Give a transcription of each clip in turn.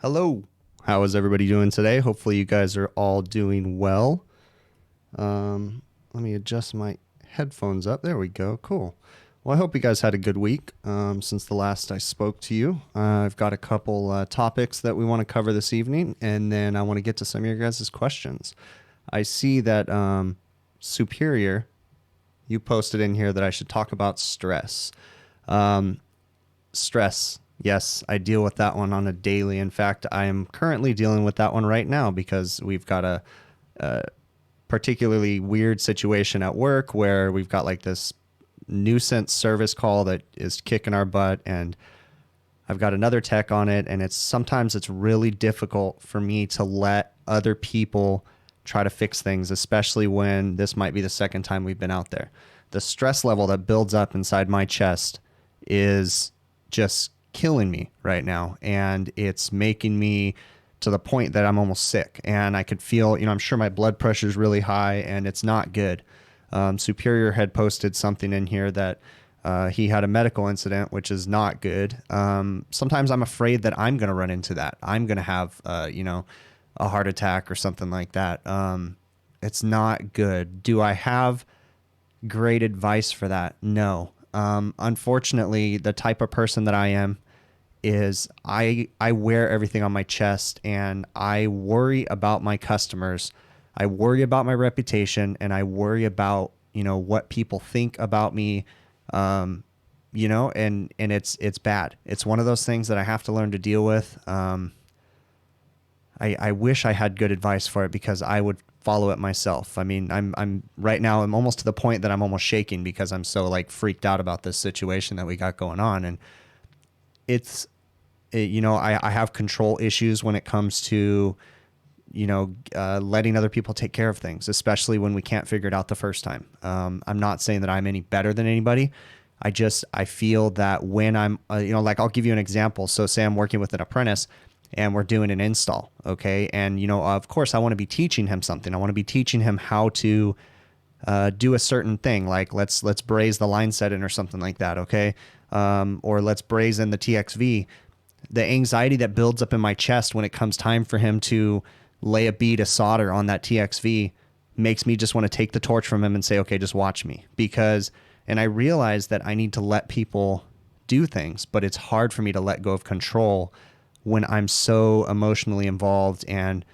Hello. How is everybody doing today? Hopefully you guys are all doing well. Let me adjust my headphones up. There we go. Cool. Well, I hope you guys had a good week since the last I spoke to you. I've got a couple topics that we want to cover this evening, and then I want to get to some of your guys' questions. I see that Superior, you posted in here that I should talk about stress. Stress. Yes, I deal with that one on a daily. In fact, I am currently dealing with that one right now because we've got a particularly weird situation at work where we've got like this nuisance service call that is kicking our butt, and I've got another tech on it, and sometimes it's really difficult for me to let other people try to fix things, especially when this might be the second time we've been out there. The stress level that builds up inside my chest is just killing me right now, and it's making me to the point that I'm almost sick, and I could feel, I'm sure my blood pressure is really high, and it's not good. Superior had posted something in here that he had a medical incident, which is not good. Sometimes I'm afraid that I'm going to run into that. I'm going to have, a heart attack or something like that. It's not good. Do I have great advice for that? No. Unfortunately, the type of person that I am is I wear everything on my chest, and I worry about my customers. I worry about my reputation, and I worry about, what people think about me, and it's bad. It's one of those things that I have to learn to deal with. I wish I had good advice for it because I would follow it myself. I mean, I'm right now, I'm almost to the point that I'm almost shaking because I'm so freaked out about this situation that we got going on. And I have control issues when it comes to, letting other people take care of things, especially when we can't figure it out the first time. I'm not saying that I'm any better than anybody. I feel that when I'm, I'll give you an example. So say I'm working with an apprentice and we're doing an install. Okay. And, of course I want to be teaching him something. I want to be teaching him how to do a certain thing. Like let's braze the line set in or something like that. Okay. Or let's braze in the TXV. The anxiety that builds up in my chest when it comes time for him to lay a bead of solder on that TXV makes me just want to take the torch from him and say, okay, just watch me. And I realize that I need to let people do things, but it's hard for me to let go of control when I'm so emotionally involved and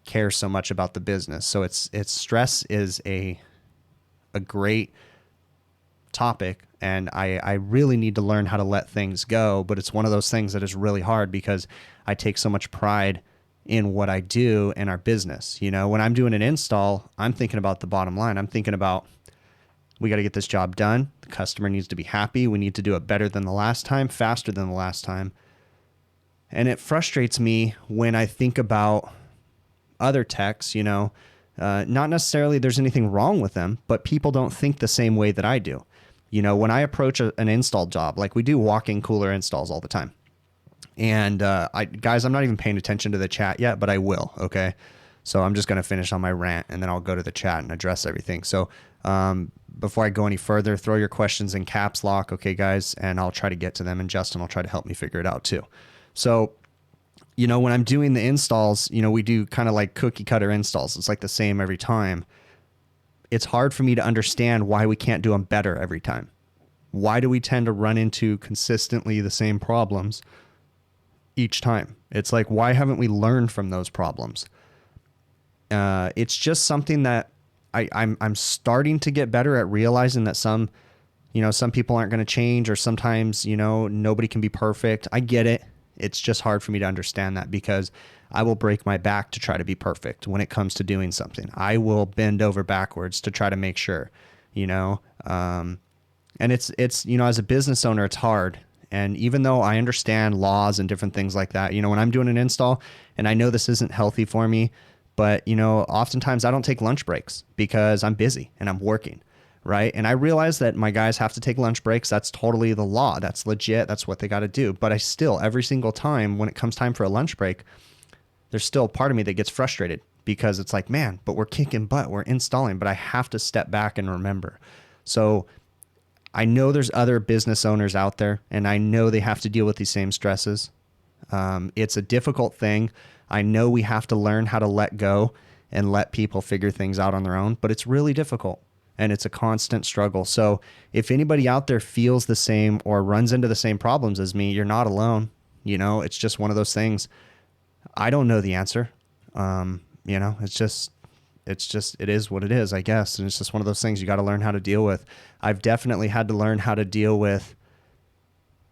care so much about the business. So it's stress is a great topic, and I really need to learn how to let things go, but it's one of those things that is really hard because I take so much pride in what I do in our business. When I'm doing an install, I'm thinking about the bottom line. I'm thinking about, we got to get this job done. The customer needs to be happy. We need to do it better than the last time, faster than the last time. And it frustrates me when I think about other techs, not necessarily there's anything wrong with them, but people don't think the same way that I do. When I approach an install job, like we do walk-in cooler installs all the time. And guys, I'm not even paying attention to the chat yet, but I will. Okay. So I'm just going to finish on my rant and then I'll go to the chat and address everything. So before I go any further, throw your questions in caps lock. Okay, guys. And I'll try to get to them, and Justin will try to help me figure it out too. So, when I'm doing the installs, we do kind of like cookie cutter installs. It's like the same every time. It's hard for me to understand why we can't do them better every time. Why do we tend to run into consistently the same problems each time? It's like, why haven't we learned from those problems? It's just something that I'm starting to get better at realizing that some people aren't going to change, or sometimes, nobody can be perfect. I get it. It's just hard for me to understand that because I will break my back to try to be perfect when it comes to doing something. I will bend over backwards to try to make sure, and it's, as a business owner, it's hard. And even though I understand laws and different things like that, when I'm doing an install, and I know this isn't healthy for me, but, oftentimes I don't take lunch breaks because I'm busy and I'm working. Right. And I realize that my guys have to take lunch breaks. That's totally the law. That's legit. That's what they got to do. But I still, every single time when it comes time for a lunch break, there's still a part of me that gets frustrated because it's like, man, but we're kicking butt. We're installing, but I have to step back and remember. So I know there's other business owners out there, and I know they have to deal with these same stresses. It's a difficult thing. I know we have to learn how to let go and let people figure things out on their own, but it's really difficult and it's a constant struggle. So if anybody out there feels the same or runs into the same problems as me, you're not alone. You know, it's just one of those things. I don't know the answer. You know, it is what it is, I guess. And it's just one of those things you got to learn how to deal with. I've definitely had to learn how to deal with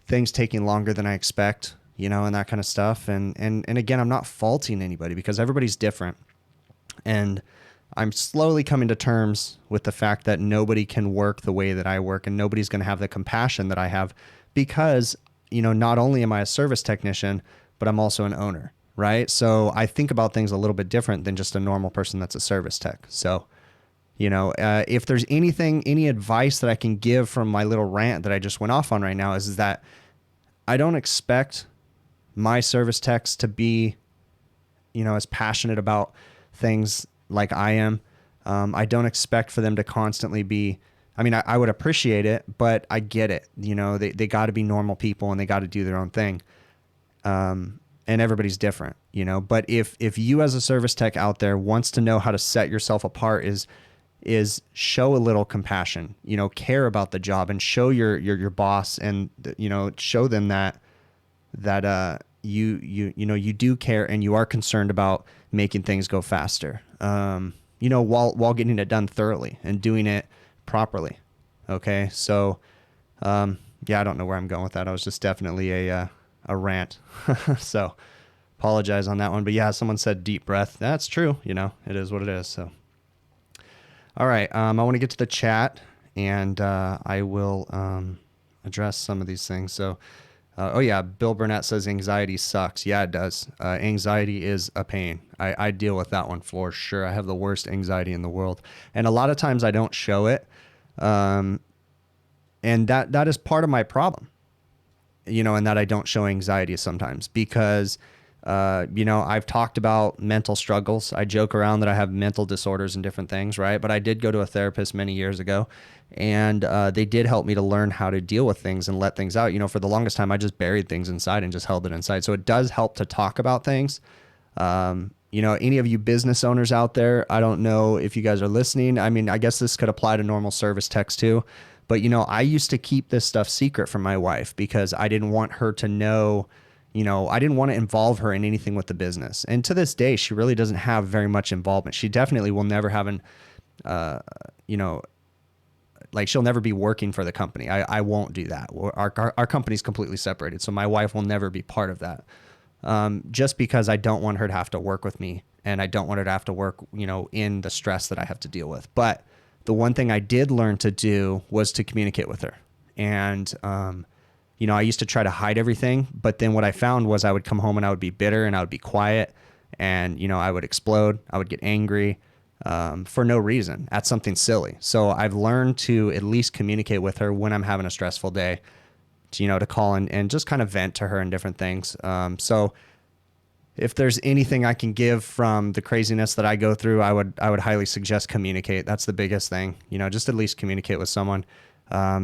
things taking longer than I expect, you know, and that kind of stuff. And again, I'm not faulting anybody because everybody's different. And I'm slowly coming to terms with the fact that nobody can work the way that I work and nobody's going to have the compassion that I have because, you know, not only am I a service technician, but I'm also an owner, right? So I think about things a little bit different than just a normal person that's a service tech. So, you know, if there's any advice that I can give from my little rant that I just went off on right now is that I don't expect my service techs to be, you know, as passionate about things like I am. I don't expect for them to constantly be, I mean, I would appreciate it, but I get it. You know, they got to be normal people and they got to do their own thing. And everybody's different, you know, but if you as a service tech out there wants to know how to set yourself apart is show a little compassion, you know, care about the job and show your boss and, you know, show them that you know, you do care and you are concerned about making things go faster, you know, while getting it done thoroughly and doing it properly. Okay. So, yeah, I don't know where I'm going with that. I was just definitely a rant. So apologize on that one, but yeah, someone said deep breath. That's true. You know, it is what it is. So, all right. I want to get to the chat and, I will, address some of these things. So, oh yeah, Bill Burnett says anxiety sucks. Yeah, it does. Anxiety is a pain. I deal with that one for sure. I have the worst anxiety in the world. And a lot of times I don't show it. And that is part of my problem, you know, and that I don't show anxiety sometimes because, you know, I've talked about mental struggles. I joke around that I have mental disorders and different things, right? But I did go to a therapist many years ago and they did help me to learn how to deal with things and let things out. You know, for the longest time, I just buried things inside and just held it inside. So it does help to talk about things. You know, any of you business owners out there, I don't know if you guys are listening. I mean, I guess this could apply to normal service techs too. But, you know, I used to keep this stuff secret from my wife because I didn't want her to know, you know, I didn't want to involve her in anything with the business. And to this day, she really doesn't have very much involvement. She definitely will never have you know, like she'll never be working for the company. I won't do that. Our company's completely separated. So my wife will never be part of that. Just because I don't want her to have to work with me and I don't want her to have to work, you know, in the stress that I have to deal with. But the one thing I did learn to do was to communicate with her. And, you know, I used to try to hide everything, but then what I found was I would come home and I would be bitter and I would be quiet and, you know, I would explode. I would get angry, for no reason at something silly. So I've learned to at least communicate with her when I'm having a stressful day, to, you know, to call and just kind of vent to her and different things. So if there's anything I can give from the craziness that I go through, I would highly suggest communicate. That's the biggest thing, you know, just at least communicate with someone.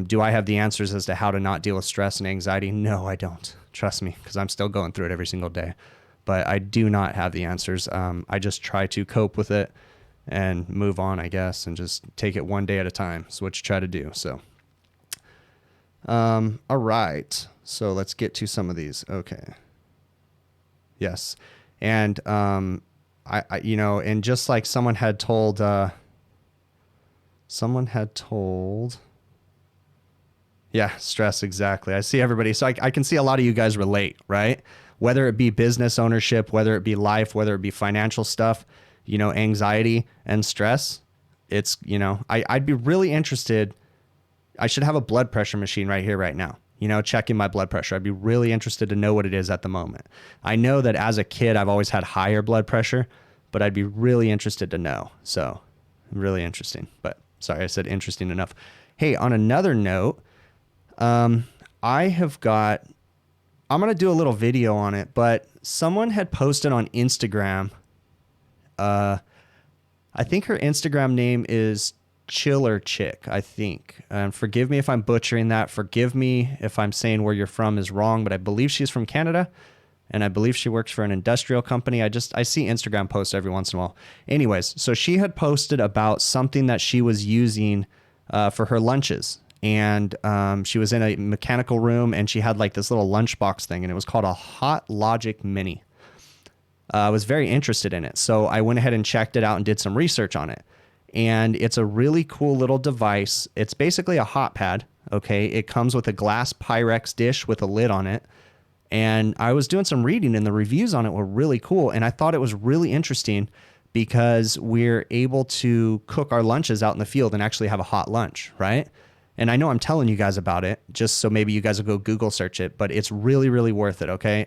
Do I have the answers as to how to not deal with stress and anxiety? No, I don't. Trust me, because I'm still going through it every single day. But I do not have the answers. I just try to cope with it and move on, I guess, and just take it one day at a time. That's what you try to do. So, all right. So let's get to some of these. Okay. Yes. And, I you know, and just like someone had told, yeah, stress. Exactly. I see everybody. So I can see a lot of you guys relate, right? Whether it be business ownership, whether it be life, whether it be financial stuff, you know, anxiety and stress. It's, you know, I'd be really interested. I should have a blood pressure machine right here, right now, you know, checking my blood pressure. I'd be really interested to know what it is at the moment. I know that as a kid, I've always had higher blood pressure, but I'd be really interested to know. So really interesting, but sorry, I said interesting enough. Hey, on another note, I'm going to do a little video on it, but someone had posted on Instagram. I think her Instagram name is Chiller Chick, I think. Forgive me if I'm butchering that. Forgive me if I'm saying where you're from is wrong, but I believe she's from Canada. and I believe she works for an industrial company. I see Instagram posts every once in a while. Anyways, so she had posted about something that she was using for her lunches. And she was in a mechanical room, and she had like this little lunchbox thing, and it was called a Hot Logic Mini. I was very interested in it. So I went ahead and checked it out and did some research on it. And it's a really cool little device. It's basically a hot pad. Okay. It comes with a glass Pyrex dish with a lid on it. And I was doing some reading, and the reviews on it were really cool. And I thought it was really interesting because we're able to cook our lunches out in the field and actually have a hot lunch, right? And I know I'm telling you guys about it just so maybe you guys will go Google search it, but it's really, really worth it. Okay.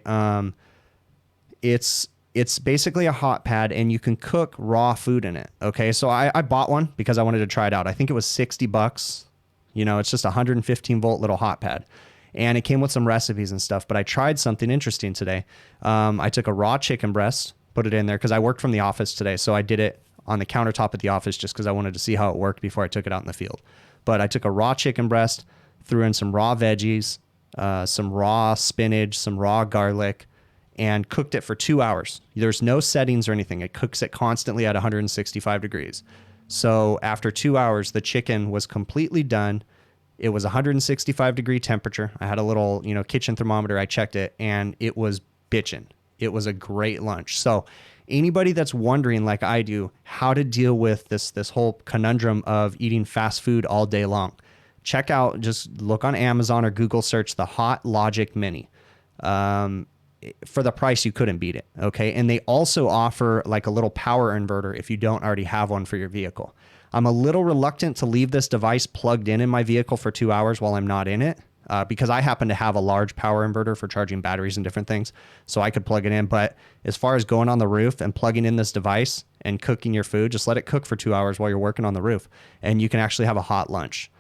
It's basically a hot pad, and you can cook raw food in it. Okay. So I bought one because I wanted to try it out. I think it was $60. You know, it's just a 115 volt little hot pad, and it came with some recipes and stuff, but I tried something interesting today. I took a raw chicken breast, put it in there because I worked from the office today. So I did it on the countertop at the office just because I wanted to see how it worked before I took it out in the field. But I took a raw chicken breast, threw in some raw veggies, some raw spinach, some raw garlic, and cooked it for 2 hours. There's no settings or anything. It cooks it constantly at 165 degrees. So after 2 hours, the chicken was completely done. It was 165 degree temperature. I had a little, kitchen thermometer. I checked it, and it was bitchin'. It was a great lunch. So anybody that's wondering, like I do, how to deal with this whole conundrum of eating fast food all day long, check out, just look on Amazon or Google search the Hot Logic Mini. For the price, you couldn't beat it. Okay. And they also offer like a little power inverter if you don't already have one for your vehicle. I'm a little reluctant to leave this device plugged in my vehicle for 2 hours while I'm not in it, because I happen to have a large power inverter for charging batteries and different things. So I could plug it in. But as far as going on the roof and plugging in this device and cooking your food, just let it cook for 2 hours while you're working on the roof, and you can actually have a hot lunch.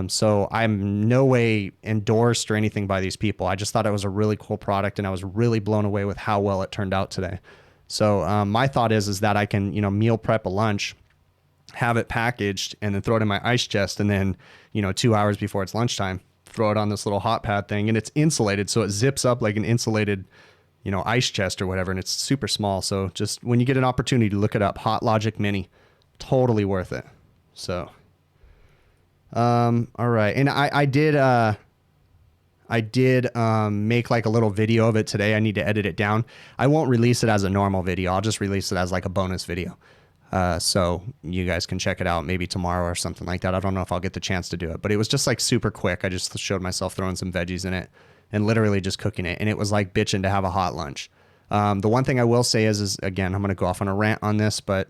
So I'm no way endorsed or anything by these people. I just thought it was a really cool product, and I was really blown away with how well it turned out today. So my thought is that I can, meal prep a lunch, have it packaged, and then throw it in my ice chest, and then, 2 hours before it's lunchtime, throw it on this little hot pad thing, and it's insulated, so it zips up like an insulated, ice chest or whatever, and it's super small. So just when you get an opportunity to look it up, Hot Logic Mini, totally worth it. So. All right. And I did make like a little video of it today. I need to edit it down. I won't release it as a normal video. I'll just release it as like a bonus video. So you guys can check it out maybe tomorrow or something like that. I don't know if I'll get the chance to do it, but it was just like super quick. I just showed myself throwing some veggies in it and literally just cooking it. And it was like bitching to have a hot lunch. The one thing I will say is again, I'm going to go off on a rant on this, but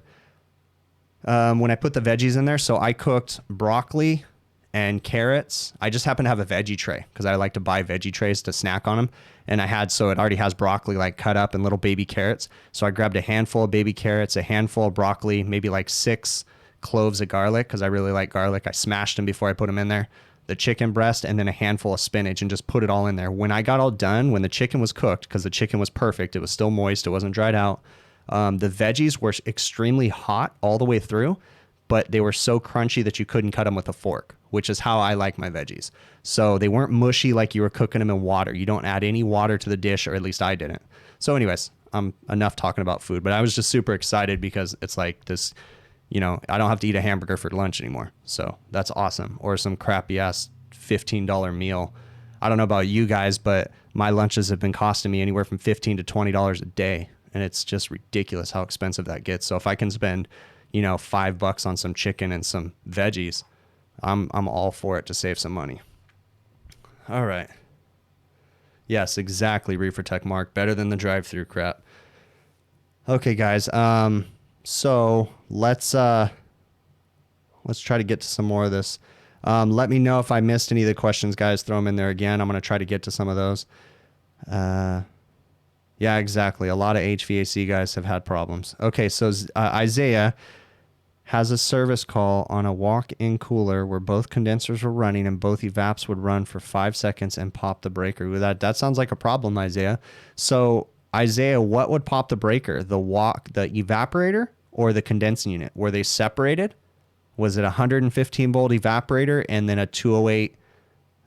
when I put the veggies in there, so I cooked broccoli and carrots. I just happen to have a veggie tray because I like to buy veggie trays to snack on them. And so it already has broccoli like cut up and little baby carrots. So I grabbed a handful of baby carrots, a handful of broccoli, maybe like 6 cloves of garlic because I really like garlic. I smashed them before I put them in there. The chicken breast, and then a handful of spinach, and just put it all in there. When I got all done, when the chicken was cooked, because the chicken was perfect, it was still moist, it wasn't dried out. The veggies were extremely hot all the way through, but they were so crunchy that you couldn't cut them with a fork, which is how I like my veggies. So they weren't mushy like you were cooking them in water. You don't add any water to the dish, or at least I didn't. So anyways, enough talking about food, but I was just super excited because it's like this, I don't have to eat a hamburger for lunch anymore. So that's awesome. Or some crappy ass $15 meal. I don't know about you guys, but my lunches have been costing me anywhere from $15 to $20 a day. And it's just ridiculous how expensive that gets. So if I can spend, $5 on some chicken and some veggies, I'm all for it to save some money. All right. Yes, exactly. Reefer Tech Mark. Better than the drive-through crap. Okay, guys. So let's try to get to some more of this. Let me know if I missed any of the questions, guys. Throw them in there again. I'm going to try to get to some of those. Yeah, exactly. A lot of HVAC guys have had problems. Okay, so Isaiah has a service call on a walk-in cooler where both condensers were running and both evaps would run for 5 seconds and pop the breaker. That sounds like a problem, Isaiah. So, Isaiah, what would pop the breaker? The evaporator or the condensing unit? Were they separated? Was it a 115 volt evaporator and then a 208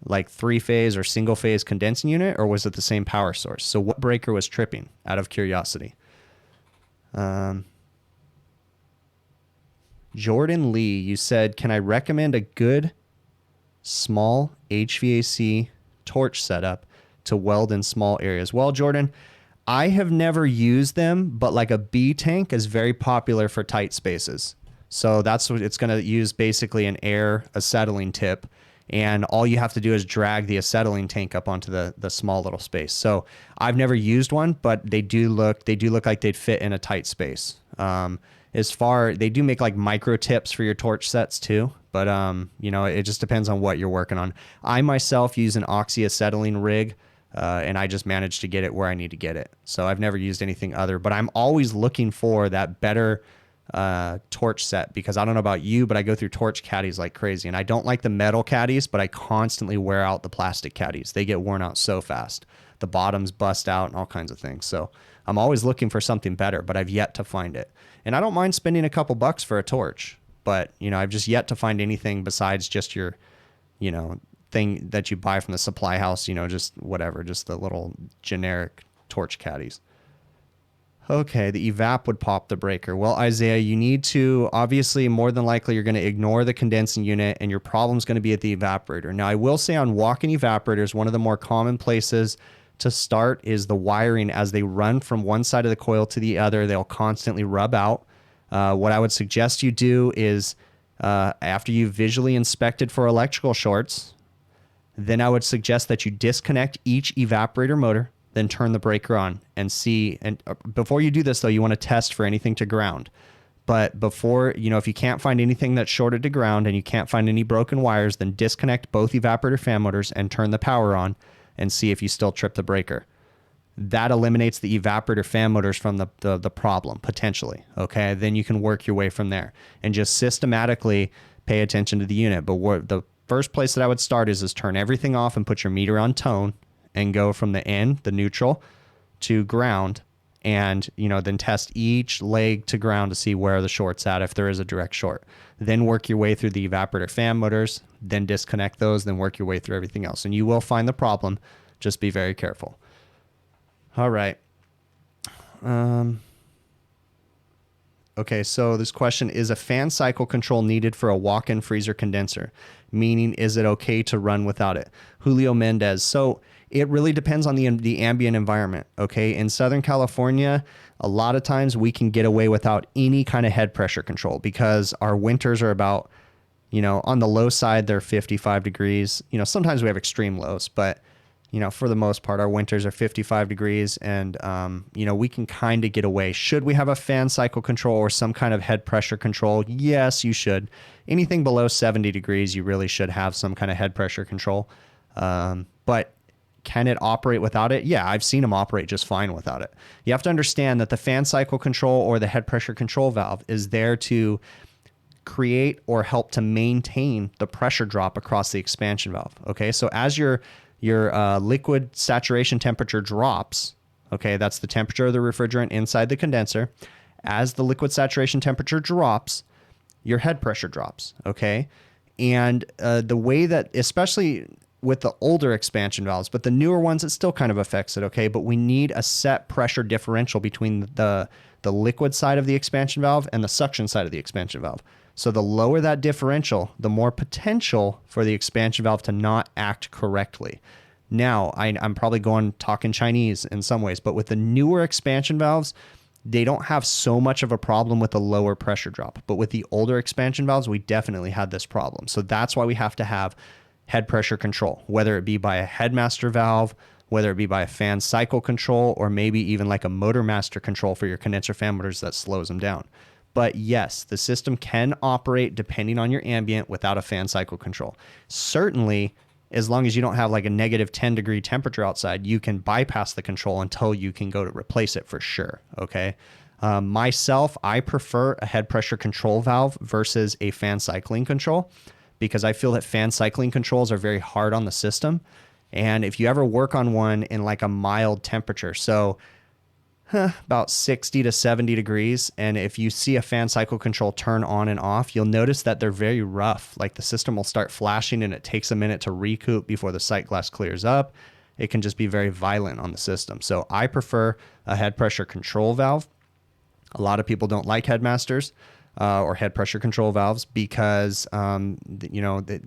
like 3-phase or single phase condensing unit, or was it the same power source? So what breaker was tripping, out of curiosity? Jordan Lee, you said, can I recommend a good small HVAC torch setup to weld in small areas? Well, Jordan, I have never used them, but like a B tank is very popular for tight spaces. So that's what it's going to use, basically an air acetylene tip. And all you have to do is drag the acetylene tank up onto the small little space. So I've never used one, but they do look like they'd fit in a tight space. They do make like micro tips for your torch sets too, but it just depends on what you're working on. I myself use an oxyacetylene rig, and I just managed to get it where I need to get it. So I've never used anything other, but I'm always looking for that better torch set, because I don't know about you, but I go through torch caddies like crazy, and I don't like the metal caddies, but I constantly wear out the plastic caddies. They get worn out so fast. The bottoms bust out and all kinds of things. So I'm always looking for something better, but I've yet to find it. And I don't mind spending a couple bucks for a torch, but I've just yet to find anything besides just your, thing that you buy from the supply house, just whatever, just the little generic torch caddies. Okay, the evap would pop the breaker. Well, Isaiah, you need to, obviously, more than likely, you're going to ignore the condensing unit, and your problem's going to be at the evaporator. Now, I will say on walk-in evaporators, one of the more common places to start is the wiring. As they run from one side of the coil to the other, they'll constantly rub out. What I would suggest you do is, after you've visually inspected for electrical shorts, then I would suggest that you disconnect each evaporator motor, then turn the breaker on and see. And before you do this, though, you want to test for anything to ground. But before, if you can't find anything that's shorted to ground and you can't find any broken wires, then disconnect both evaporator fan motors and turn the power on and see if you still trip the breaker. That eliminates the evaporator fan motors from the problem, potentially. Okay, then you can work your way from there and just systematically pay attention to the unit. But the first place that I would start is turn everything off and put your meter on tone and go from the end, the neutral, to ground, and then test each leg to ground to see where the short's at, if there is a direct short. Then work your way through the evaporator fan motors, then disconnect those, then work your way through everything else. And you will find the problem. Just be very careful. All right. Okay, so this question is: a fan cycle control needed for a walk-in freezer condenser? Meaning, is it okay to run without it? Julio Mendez. So it really depends on the ambient environment. Okay, in Southern California, a lot of times we can get away without any kind of head pressure control because our winters are about, on the low side, they're 55 degrees. Sometimes we have extreme lows, but for the most part, our winters are 55 degrees, and we can kind of get away. Should we have a fan cycle control or some kind of head pressure control? Yes, you should. Anything below 70 degrees, you really should have some kind of head pressure control. But can it operate without it? Yeah, I've seen them operate just fine without it. You have to understand that the fan cycle control or the head pressure control valve is there to create or help to maintain the pressure drop across the expansion valve. Okay, so as your liquid saturation temperature drops, okay, that's the temperature of the refrigerant inside the condenser. As the liquid saturation temperature drops, your head pressure drops, okay? And the way that, especially with the older expansion valves, but the newer ones, it still kind of affects it, okay? But we need a set pressure differential between the liquid side of the expansion valve and the suction side of the expansion valve. So the lower that differential, the more potential for the expansion valve to not act correctly. Now, I'm probably talking Chinese in some ways, but with the newer expansion valves, they don't have so much of a problem with the lower pressure drop. But with the older expansion valves, we definitely had this problem. So that's why we have to have head pressure control, whether it be by a headmaster valve, whether it be by a fan cycle control, or maybe even like a motor master control for your condenser fan motors that slows them down. But yes, the system can operate depending on your ambient without a fan cycle control. Certainly, as long as you don't have like a negative 10 degree temperature outside, you can bypass the control until you can go to replace it for sure. Okay. Myself, I prefer a head pressure control valve versus a fan cycling control because I feel that fan cycling controls are very hard on the system. And if you ever work on one in like a mild temperature, so about 60 to 70 degrees. And if you see a fan cycle control turn on and off, you'll notice that they're very rough. Like the system will start flashing and it takes a minute to recoup before the sight glass clears up. It can just be very violent on the system. So I prefer a head pressure control valve. A lot of people don't like headmasters or head pressure control valves because,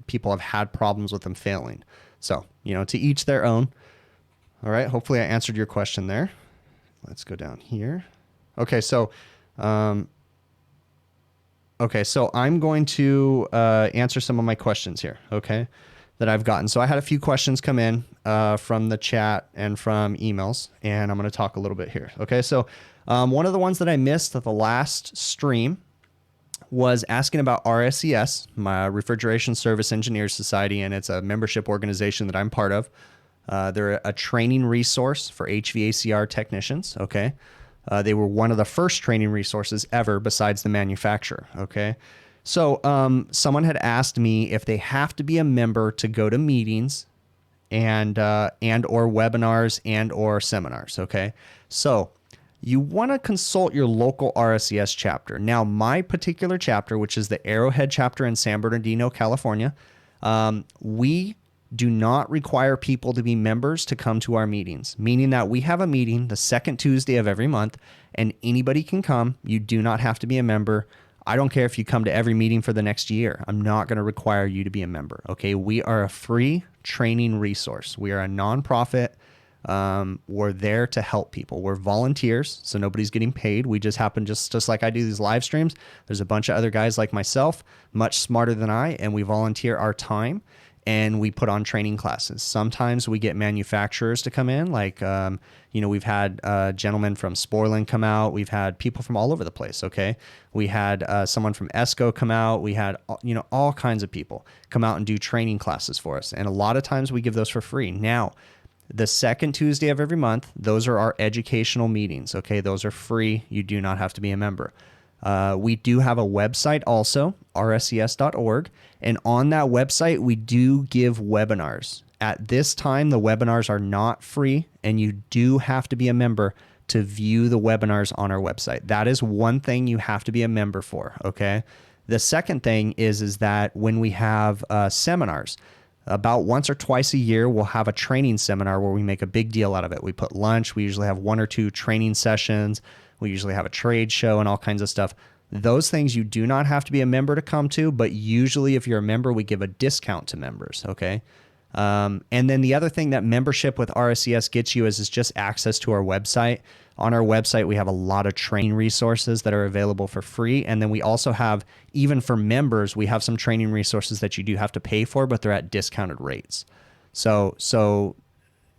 people have had problems with them failing. So, to each their own. All right. Hopefully I answered your question there. Let's go down here. Okay. So I'm going to answer some of my questions here. Okay. That I've gotten. So I had a few questions come in from the chat and from emails, and I'm going to talk a little bit here. Okay. So one of the ones that I missed at the last stream was asking about RSES, my Refrigeration Service Engineers Society, and it's a membership organization that I'm part of. They're a training resource for HVACR technicians. Okay. They were one of the first training resources ever besides the manufacturer. Okay. So someone had asked me if they have to be a member to go to meetings and or webinars and or seminars. Okay. So you want to consult your local RSES chapter. Now, my particular chapter, which is the Arrowhead chapter in San Bernardino, California, we do not require people to be members to come to our meetings, meaning that we have a meeting the second Tuesday of every month and anybody can come. You do not have to be a member. I don't care if you come to every meeting for the next year. I'm not going to require you to be a member. Okay. We are a free training resource. We are a nonprofit. We're there to help people. We're volunteers, so nobody's getting paid. We just happen, just like I do these live streams. There's a bunch of other guys like myself, much smarter than I, and we volunteer our time and we put on training classes. Sometimes we get manufacturers to come in, like, we've had gentlemen from Sporlan come out. We've had people from all over the place. Okay. We had someone from ESCO come out. We had, all kinds of people come out and do training classes for us. And a lot of times we give those for free. Now, the second Tuesday of every month, those are our educational meetings. Okay. Those are free. You do not have to be a member. We do have a website also, rses.org. And on that website, we do give webinars. At this time, the webinars are not free, and you do have to be a member to view the webinars on our website. That is one thing you have to be a member for. Okay. The second thing is that when we have seminars, about once or twice a year, we'll have a training seminar where we make a big deal out of it. We put lunch. We usually have 1 or 2 training sessions. We usually have a trade show and all kinds of stuff. Those things you do not have to be a member to come to, but usually if you're a member, we give a discount to members. Okay. And then the other thing that membership with RSES gets you is just access to our website. On our website, we have a lot of training resources that are available for free. And then we also have, even for members, we have some training resources that you do have to pay for, but they're at discounted rates. So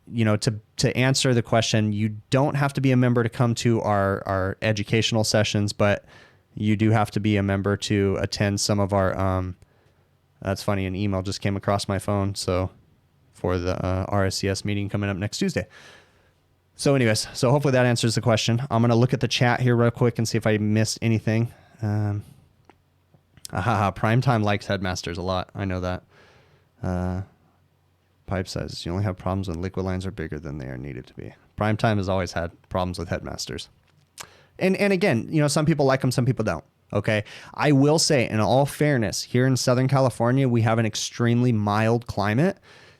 to answer the question, you don't have to be a member to come to our educational sessions, but you do have to be a member to attend some of our, that's funny, an email just came across my phone. So for the RSCS meeting coming up next Tuesday. So anyways, so hopefully that answers the question. I'm going to look at the chat here real quick and see if I missed anything. Primetime likes headmasters a lot. I know that. Pipe sizes. You only have problems when liquid lines are bigger than they are needed to be. Primetime has always had problems with headmasters. And again, some people like them, some people don't. Okay. I will say, in all fairness, here in Southern California, we have an extremely mild climate.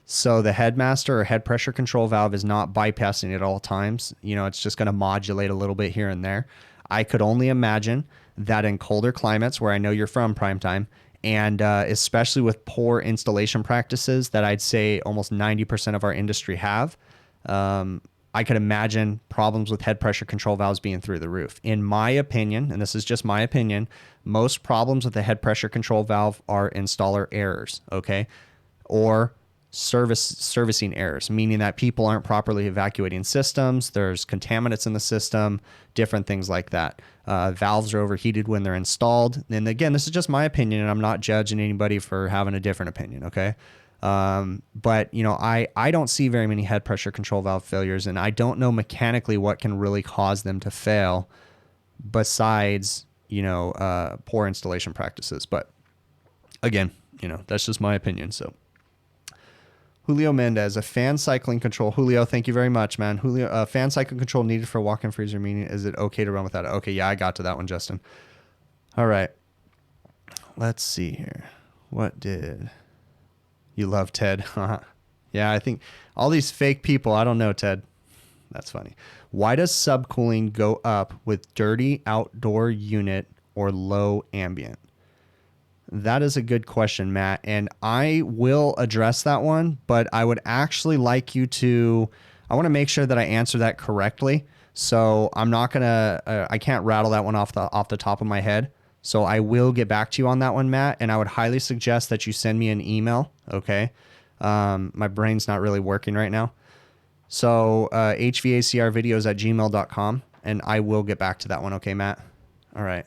So the headmaster or head pressure control valve is not bypassing at all times. It's just going to modulate a little bit here and there. I could only imagine that in colder climates, where I know you're from, Primetime, and especially with poor installation practices that I'd say almost 90% of our industry have, I could imagine problems with head pressure control valves being through the roof. In my opinion, and this is just my opinion, most problems with the head pressure control valve are installer errors, okay? Or servicing errors, meaning that people aren't properly evacuating systems. There's contaminants in the system, different things like that. Valves are overheated when they're installed. And again, this is just my opinion, and I'm not judging anybody for having a different opinion. Okay. But I don't see very many head pressure control valve failures, and I don't know mechanically what can really cause them to fail besides, poor installation practices. But again, that's just my opinion. So Julio Mendez, a fan cycling control. Julio, thank you very much, man. Julio, fan cycling control needed for walk-in freezer, meaning is it okay to run without it? Okay, yeah, I got to that one, Justin. All right. Let's see here. What did you love, Ted? Yeah, I think all these fake people. I don't know, Ted. That's funny. Why does subcooling go up with dirty outdoor unit or low ambient? That is a good question, Matt. And I will address that one, but I would actually like you to, I want to make sure that I answer that correctly. So I'm not going to, I can't rattle that one off the top of my head. So I will get back to you on that one, Matt. And I would highly suggest that you send me an email. Okay. My brain's not really working right now. So hvacrvideos@gmail.com, and I will get back to that one. Okay, Matt? All right.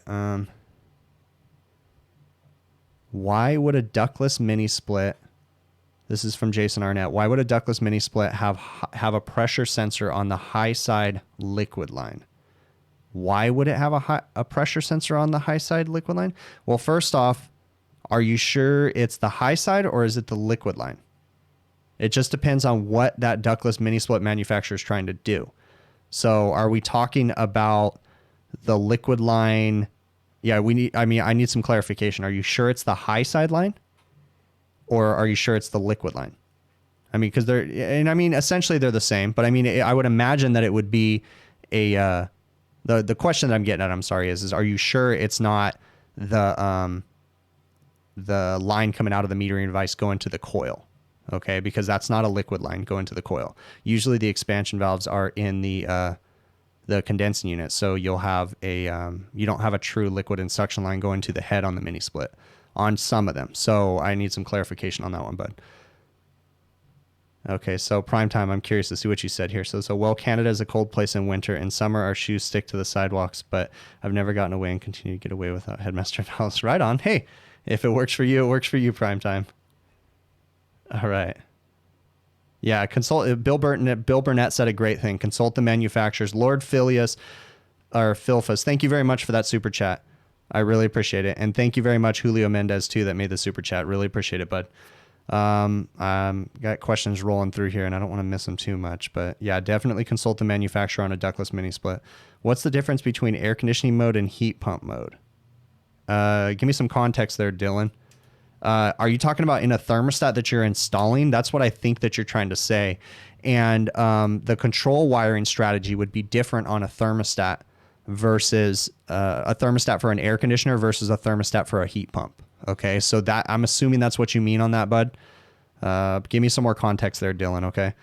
Why would a ductless mini split, this is from Jason Arnett, why would a ductless mini split have a pressure sensor on the high side liquid line? Why would it have a pressure sensor on the high side liquid line? Well, first off, are you sure it's the high side or is it the liquid line? It just depends on what that ductless mini split manufacturer is trying to do. So are we talking about the liquid line? Yeah, I need some clarification. Are you sure it's the high side line or are you sure it's the liquid line? I mean, because essentially they're the same, but I mean, I would imagine that it would be the question that I'm getting at, I'm sorry, is are you sure it's not the line coming out of the metering device going to the coil? Okay, because that's not a liquid line going to the coil. Usually the expansion valves are in the condensing unit, so you'll have you don't have a true liquid and suction line going to the head on the mini split on some of them. So I need some clarification on that one, bud. Okay, so prime time, I'm curious to see what you said here. So well, Canada is a cold place in winter. In summer, our shoes stick to the sidewalks, but I've never gotten away and continue to get away without headmaster valves. Right on. Hey, if it works for you, it works for you, prime time. All right. Yeah, Bill Burnett said a great thing. Consult the manufacturers. Lord Philius or Philphus, thank you very much for that super chat. I really appreciate it. And thank you very much, Julio Mendez, too, that made the super chat. Really appreciate it, bud. Got questions rolling through here, and I don't want to miss them too much. But yeah, definitely consult the manufacturer on a ductless mini split. What's the difference between air conditioning mode and heat pump mode? Give me some context there, Dylan. Are you talking about in a thermostat that you're installing? That's what I think that you're trying to say. And the control wiring strategy would be different on a thermostat versus a thermostat for an air conditioner versus a thermostat for a heat pump. Okay, so that I'm assuming that's what you mean on that, bud. Give me some more context there, Dylan, okay?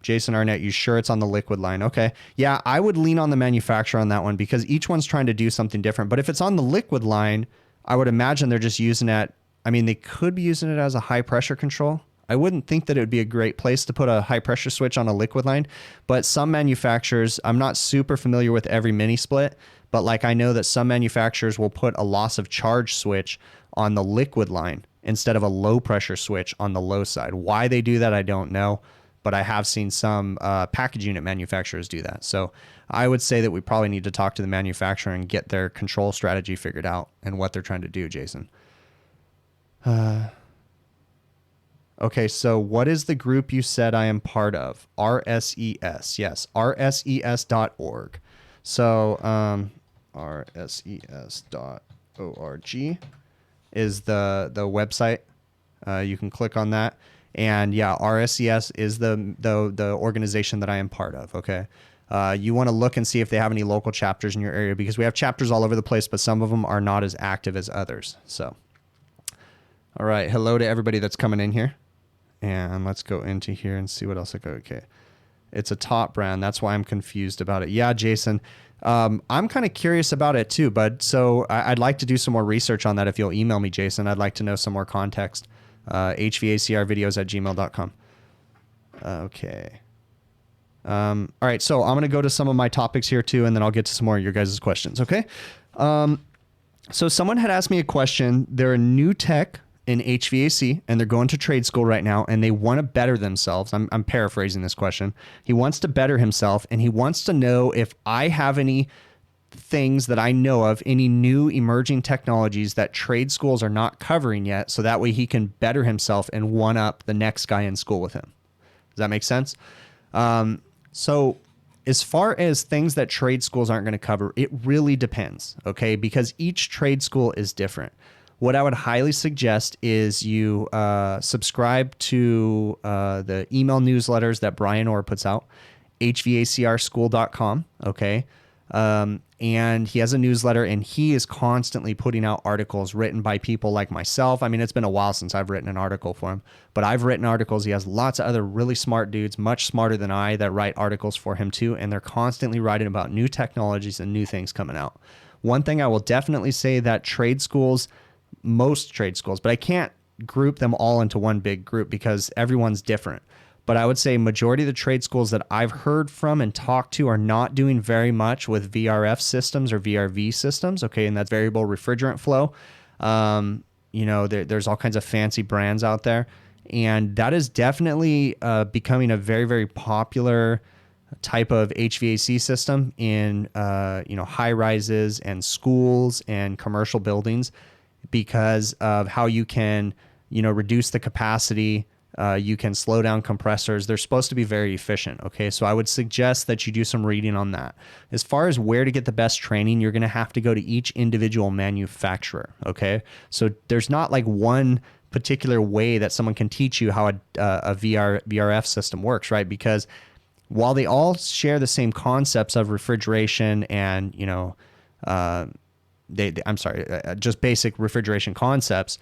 Jason Arnett, you sure it's on the liquid line? Okay. Yeah, I would lean on the manufacturer on that one because each one's trying to do something different. But if it's on the liquid line, I would imagine they're just using it. I mean, they could be using it as a high pressure control. I wouldn't think that it would be a great place to put a high pressure switch on a liquid line, but some manufacturers, I'm not super familiar with every mini split, but like I know that some manufacturers will put a loss of charge switch on the liquid line instead of a low pressure switch on the low side. Why they do that, I don't know, but I have seen some package unit manufacturers do that. So I would say that we probably need to talk to the manufacturer and get their control strategy figured out and what they're trying to do, Jason. Okay, so what is the group you said I am part of? RSES. Yes, rses.org. So rses.org is the website. You can click on that. And yeah, RSES is the organization that I am part of, okay? You want to look and see if they have any local chapters in your area because we have chapters all over the place, but some of them are not as active as others. So, all right, hello to everybody that's coming in here. And let's go into here and see what else I got. Okay. It's a top brand. That's why I'm confused about it. Yeah, Jason. I'm kind of curious about it too, bud. So I'd like to do some more research on that. If you'll email me, Jason, I'd like to know some more context. hvacrvideos@gmail.com. Okay. All right. So I'm going to go to some of my topics here too, and then I'll get to some more of your guys' questions. Okay. So someone had asked me a question. They're a new tech in HVAC and they're going to trade school right now and they want to better themselves. I'm paraphrasing this question. He wants to better himself and he wants to know if I have any things that I know of, any new emerging technologies that trade schools are not covering yet, so that way he can better himself and one up the next guy in school with him. Does that make sense? So as far as things that trade schools aren't going to cover, it really depends, okay? Because each trade school is different. What I would highly suggest is you subscribe to the email newsletters that Brian Orr puts out, hvacrschool.com, okay? And he has a newsletter, and he is constantly putting out articles written by people like myself. I mean, it's been a while since I've written an article for him, but I've written articles. He has lots of other really smart dudes, much smarter than I, that write articles for him too, and they're constantly writing about new technologies and new things coming out. One thing I will definitely say that trade schools, most trade schools, but I can't group them all into one big group because everyone's different. But I would say majority of the trade schools that I've heard from and talked to are not doing very much with VRF systems or VRV systems. Okay. And that's variable refrigerant flow. There's all kinds of fancy brands out there. And that is definitely becoming a very, very popular type of HVAC system in, high rises and schools and commercial buildings because of how you can, reduce the capacity. You can slow down compressors. They're supposed to be very efficient. Okay. So I would suggest that you do some reading on that. As far as where to get the best training, you're going to have to go to each individual manufacturer. Okay. So there's not like one particular way that someone can teach you how a VRF system works, right? Because while they all share the same concepts of refrigeration and, just basic refrigeration concepts,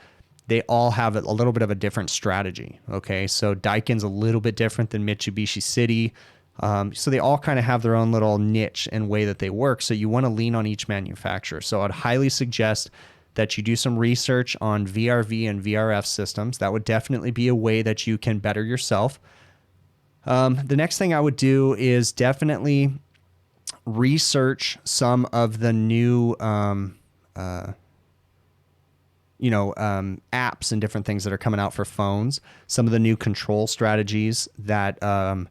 they all have a little bit of a different strategy. Okay. So Daikin's a little bit different than Mitsubishi City. So they all kind of have their own little niche and way that they work. So you want to lean on each manufacturer. So I'd highly suggest that you do some research on VRV and VRF systems. That would definitely be a way that you can better yourself. The next thing I would do is definitely research some of the new, apps and different things that are coming out for phones, some of the new control strategies that, I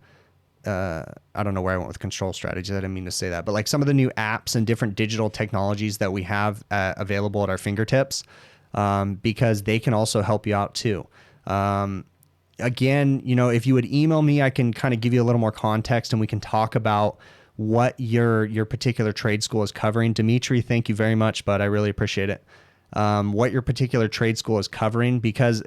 don't know where I went with control strategies. I didn't mean to say that, but like some of the new apps and different digital technologies that we have available at our fingertips, because they can also help you out too. Again, if you would email me, I can kind of give you a little more context and we can talk about what your particular trade school is covering. Dimitri, thank you very much, bud. I really appreciate it. What your particular trade school is covering, because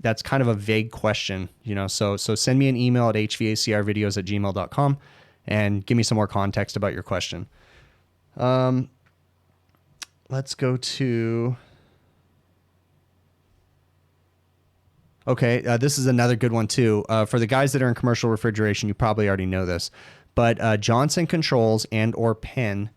that's kind of a vague question, so send me an email at hvacrvideos@gmail.com and give me some more context about your question. Let's go to, okay. This is another good one too. For the guys that are in commercial refrigeration, you probably already know this, but, Johnson Controls and or Penn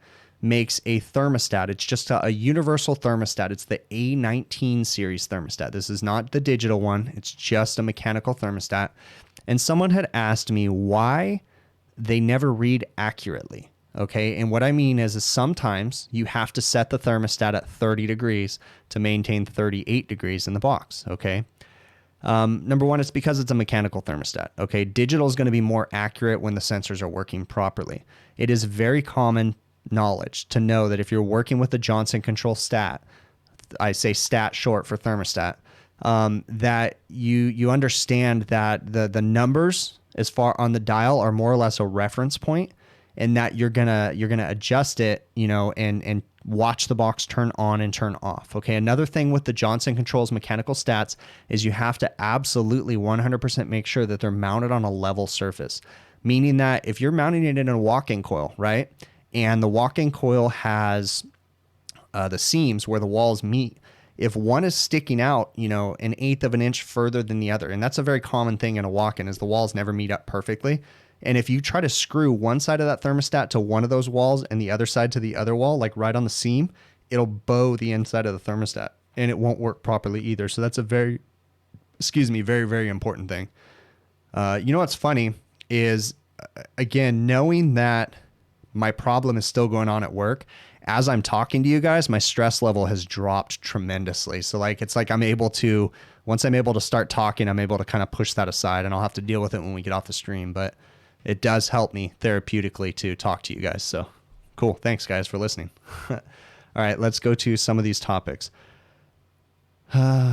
makes a thermostat. It's just a universal thermostat. It's the A19 series thermostat. This is not the digital one. It's just a mechanical thermostat. And someone had asked me why they never read accurately. Okay. And what I mean is sometimes you have to set the thermostat at 30 degrees to maintain 38 degrees in the box. Okay. Number one, it's because it's a mechanical thermostat. Okay. Digital is going to be more accurate when the sensors are working properly. It is very common knowledge to know that if you're working with the Johnson Control stat, I say stat short for thermostat, that you understand that the numbers as far on the dial are more or less a reference point, and that you're gonna adjust it, and watch the box turn on and turn off. Okay. Another thing with the Johnson Controls mechanical stats is you have to absolutely 100% make sure that they're mounted on a level surface, meaning that if you're mounting it in a walk-in coil, right, and the walk-in coil has the seams where the walls meet, if one is sticking out, an eighth of an inch further than the other, and that's a very common thing in a walk-in, is the walls never meet up perfectly. And if you try to screw one side of that thermostat to one of those walls and the other side to the other wall, like right on the seam, it'll bow the inside of the thermostat and it won't work properly either. So that's a very, very important thing. What's funny is, again, knowing that my problem is still going on at work, as I'm talking to you guys, my stress level has dropped tremendously. So once I'm able to start talking, I'm able to kind of push that aside, and I'll have to deal with it when we get off the stream. But it does help me therapeutically to talk to you guys. So Cool. Thanks, guys, for listening. All right, let's go to some of these topics. Okay,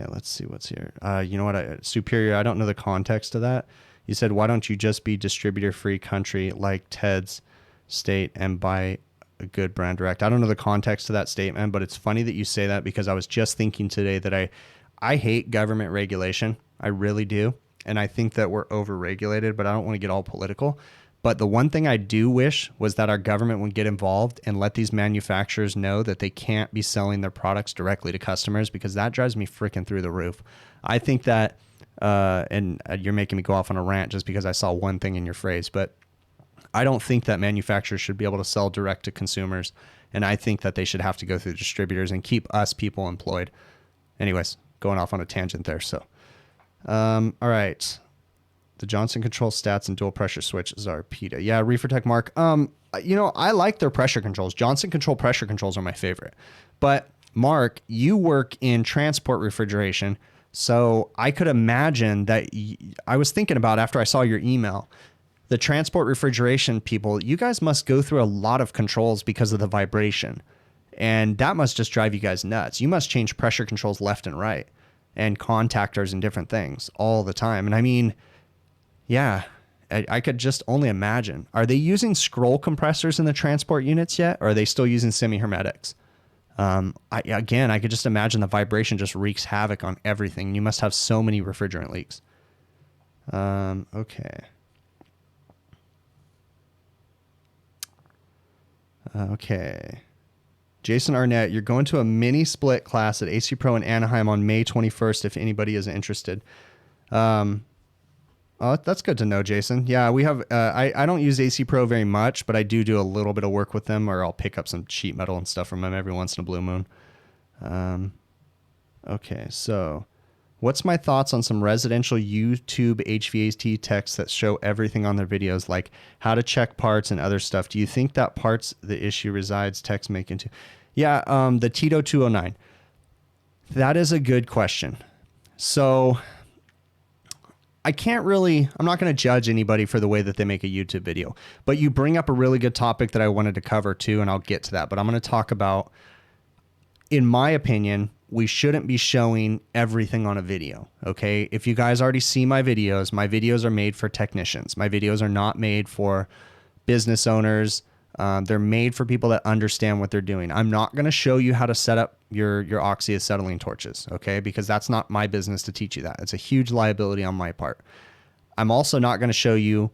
let's see what's here. You know what? Superior, I don't know the context of that. You said, why don't you just be distributor-free country like Ted's state and buy a good brand direct? I don't know the context of that statement, but it's funny that you say that because I was just thinking today that I hate government regulation. I really do. And I think that we're over-regulated, but I don't want to get all political. But the one thing I do wish was that our government would get involved and let these manufacturers know that they can't be selling their products directly to customers, because that drives me freaking through the roof. I think that, and you're making me go off on a rant just because I saw one thing in your phrase, but I don't think that manufacturers should be able to sell direct to consumers. And I think that they should have to go through distributors and keep us people employed. Anyways, going off on a tangent there. So, all right. The Johnson Control Stats and dual pressure switches are PETA. Yeah, Refrigeration Mark. You know, I like their pressure controls. Johnson Control pressure controls are my favorite. But Mark, you work in transport refrigeration, so I could imagine that I was thinking about, after I saw your email, the transport refrigeration people, you guys must go through a lot of controls because of the vibration. And that must just drive you guys nuts. You must change pressure controls left and right and contactors and different things all the time. And I mean, yeah, I could just only imagine. Are they using scroll compressors in the transport units yet? Or are they still using semi-hermetics? Again, I could just imagine the vibration just wreaks havoc on everything. You must have so many refrigerant leaks. Okay. Okay. Jason Arnett, you're going to a mini split class at AC Pro in Anaheim on May 21st if anybody is interested. Oh, that's good to know, Jason. Yeah, we have, I don't use AC Pro very much, but I do a little bit of work with them, or I'll pick up some sheet metal and stuff from them every once in a blue moon. Okay, so what's my thoughts on some residential YouTube HVAC techs that show everything on their videos, like how to check parts and other stuff? Do you think that parts the issue resides techs make into? Yeah, the Tito 209. That is a good question. So I'm not going to judge anybody for the way that they make a YouTube video, but you bring up a really good topic that I wanted to cover too, and I'll get to that. But I'm going to talk about, in my opinion, we shouldn't be showing everything on a video. Okay. If you guys already see my videos are made for technicians. My videos are not made for business owners. They're made for people that understand what they're doing. I'm not going to show you how to set up your oxyacetylene torches, okay? Because that's not my business to teach you that. It's a huge liability on my part. I'm also not going to show you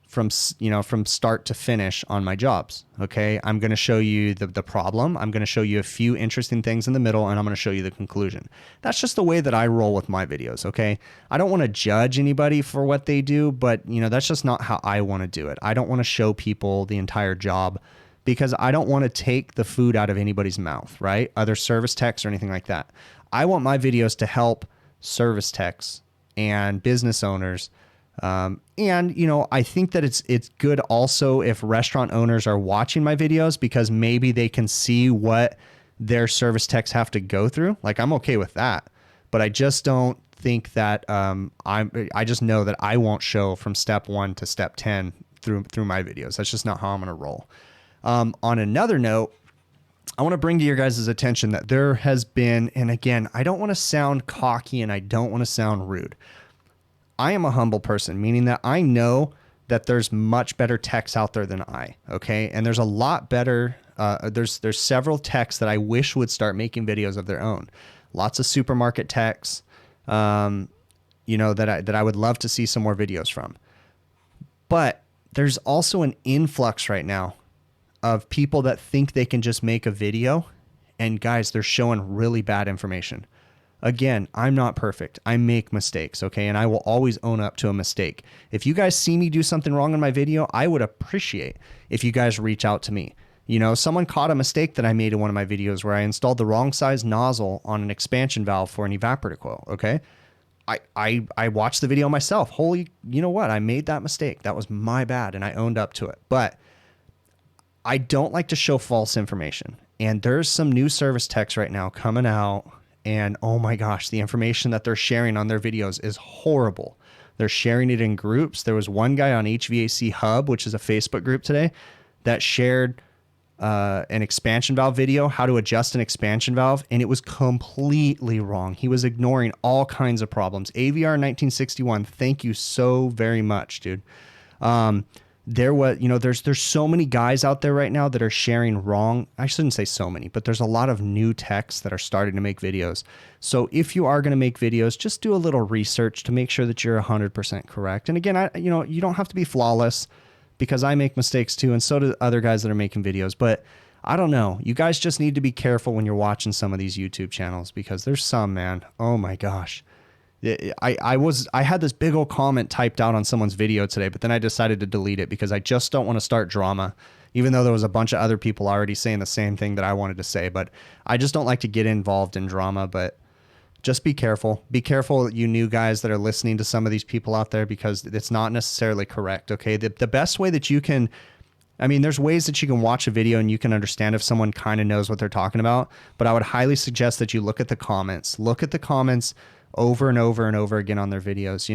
from start to finish on my jobs, okay? I'm going to show you the problem. I'm going to show you a few interesting things in the middle, and I'm going to show you the conclusion. That's just the way that I roll with my videos, okay? I don't want to judge anybody for what they do, but that's just not how I want to do it. I don't want to show people the entire job because I don't want to take the food out of anybody's mouth, right? Other service techs or anything like that. I want my videos to help service techs and business owners. And I think that it's good also if restaurant owners are watching my videos, because maybe they can see what their service techs have to go through. Like, I'm okay with that, but I just don't think that, I just know that I won't show from step 1 to step 10 through my videos. That's just not how I'm going to roll. On another note, I want to bring to your guys' attention that there has been, and again, I don't want to sound cocky and I don't want to sound rude. I am a humble person, meaning that I know that there's much better techs out there than I, okay? And there's a lot better, there's several techs that I wish would start making videos of their own. Lots of supermarket techs, that I would love to see some more videos from. But there's also an influx right now of people that think they can just make a video, and guys, they're showing really bad information. Again, I'm not perfect. I make mistakes, okay? And I will always own up to a mistake. If you guys see me do something wrong in my video, I would appreciate if you guys reach out to me. Someone caught a mistake that I made in one of my videos where I installed the wrong size nozzle on an expansion valve for an evaporator coil, okay? I watched the video myself. Holy, you know what? I made that mistake. That was my bad, and I owned up to it. But I don't like to show false information. And there's some new service techs right now coming out, and oh my gosh, the information that they're sharing on their videos is horrible. They're sharing it in groups. There was one guy on HVAC Hub, which is a Facebook group today, that shared an expansion valve video, how to adjust an expansion valve, and it was completely wrong. He was ignoring all kinds of problems. AVR 1961, thank you so very much, dude. There was, there's so many guys out there right now that are sharing wrong. I shouldn't say so many, but there's a lot of new techs that are starting to make videos. So if you are going to make videos, just do a little research to make sure that you're 100% correct. And again, you don't have to be flawless, because I make mistakes too, and so do other guys that are making videos. But I don't know. You guys just need to be careful when you're watching some of these YouTube channels, because there's some, man. Oh my gosh. I had this big old comment typed out on someone's video today, but then I decided to delete it because I just don't want to start drama, even though there was a bunch of other people already saying the same thing that I wanted to say. But I just don't like to get involved in drama. But just be careful. Be careful, you new guys that are listening to some of these people out there, because it's not necessarily correct, okay? The best way that you can, there's ways that you can watch a video and you can understand if someone kind of knows what they're talking about, but I would highly suggest that you look at the comments. Look at the comments over and over and over again on their videos.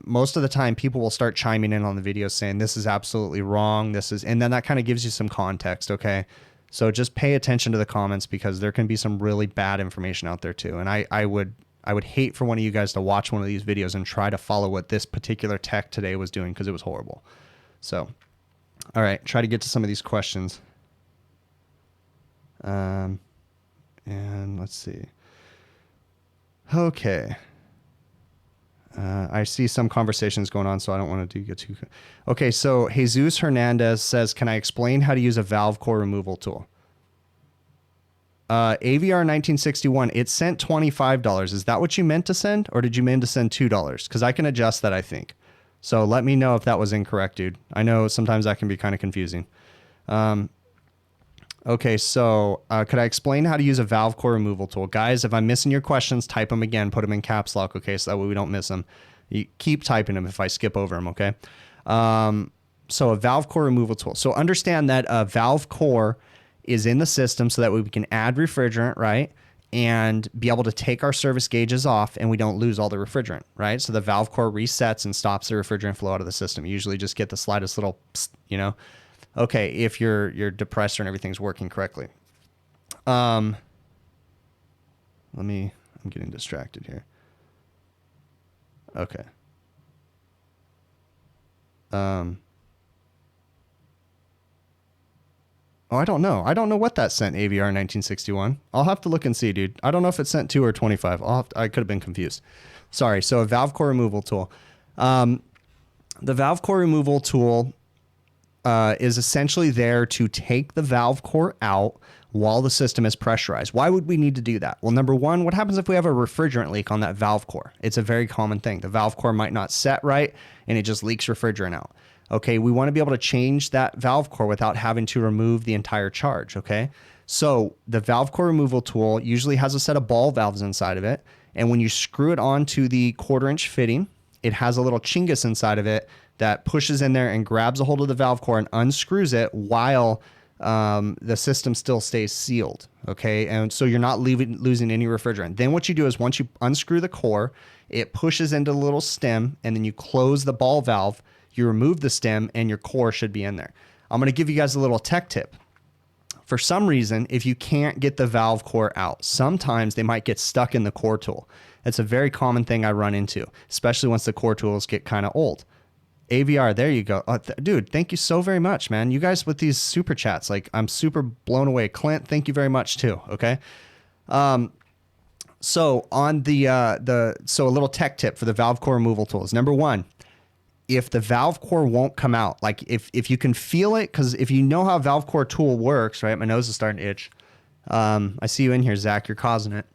Most of the time people will start chiming in on the videos saying, this is absolutely wrong. And then that kind of gives you some context, okay? So just pay attention to the comments, because there can be some really bad information out there too. And I would hate for one of you guys to watch one of these videos and try to follow what this particular tech today was doing, because it was horrible. So, all right, try to get to some of these questions. And let's see. Okay. I see some conversations going on, so I don't want to get too... Okay, so Jesus Hernandez says, can I explain how to use a valve core removal tool? AVR 1961, it sent $25. Is that what you meant to send? Or did you mean to send $2? Because I can adjust that, I think. So let me know if that was incorrect, dude. I know sometimes that can be kind of confusing. Okay, so could I explain how to use a valve core removal tool? Guys, if I'm missing your questions, type them again, put them in caps lock, okay, so that way we don't miss them. You keep typing them if I skip over them, okay? So a valve core removal tool. So understand that a valve core is in the system so that way we can add refrigerant, right? And be able to take our service gauges off and we don't lose all the refrigerant, right? So the valve core resets and stops the refrigerant flow out of the system. You usually just get the slightest little, psst, Okay, if your depressor and everything's working correctly. I'm getting distracted here. Okay. Oh, I don't know. I don't know what that sent, AVR 1961. I'll have to look and see, dude. I don't know if it sent 2 or 25. I could have been confused. Sorry. So a valve core removal tool. The valve core removal tool is essentially there to take the valve core out while the system is pressurized. Why would we need to do that? Well, number one, what happens if we have a refrigerant leak on that valve core? It's a very common thing. The valve core might not set right and it just leaks refrigerant out. Okay, we want to be able to change that valve core without having to remove the entire charge, okay? So the valve core removal tool usually has a set of ball valves inside of it, and when you screw it onto the 1/4-inch fitting, it has a little chingus inside of it that pushes in there and grabs a hold of the valve core and unscrews it while the system still stays sealed, okay? And so you're not losing any refrigerant. Then what you do is once you unscrew the core, it pushes into the little stem, and then you close the ball valve, you remove the stem, and your core should be in there. I'm going to give you guys a little tech tip. For some reason, if you can't get the valve core out, sometimes they might get stuck in the core tool. That's a very common thing I run into, especially once the core tools get kind of old. AVR, there you go. Dude, thank you so very much, man. You guys with these super chats, like I'm super blown away. Clint, thank you very much too, okay? So on so a little tech tip for the valve core removal tools. Number one, if the valve core won't come out, like if you can feel it, because if you know how a valve core tool works, right? My nose is starting to itch. I see you in here, Zach. You're causing it.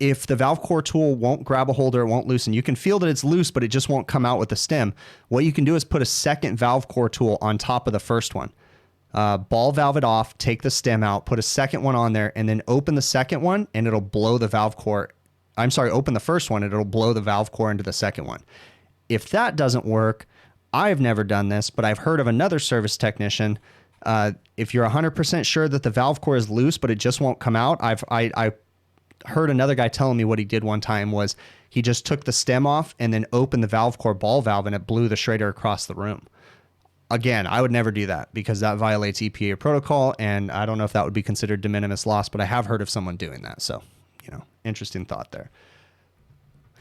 If the valve core tool won't grab a hold or it won't loosen, you can feel that it's loose, but it just won't come out with the stem. What you can do is put a second valve core tool on top of the first one. Ball valve it off, take the stem out, put a second one on there, and then open the second one, and it'll blow the valve core. I'm sorry, open the first one, and it'll blow the valve core into the second one. If that doesn't work, I've never done this, but I've heard of another service technician. If you're 100% sure that the valve core is loose, but it just won't come out, I heard another guy telling me what he did one time was he just took the stem off and then opened the valve core ball valve and it blew the Schrader across the room. Again, I would never do that because that violates EPA protocol, and I don't know if that would be considered de minimis loss, but I have heard of someone doing that. So, interesting thought there.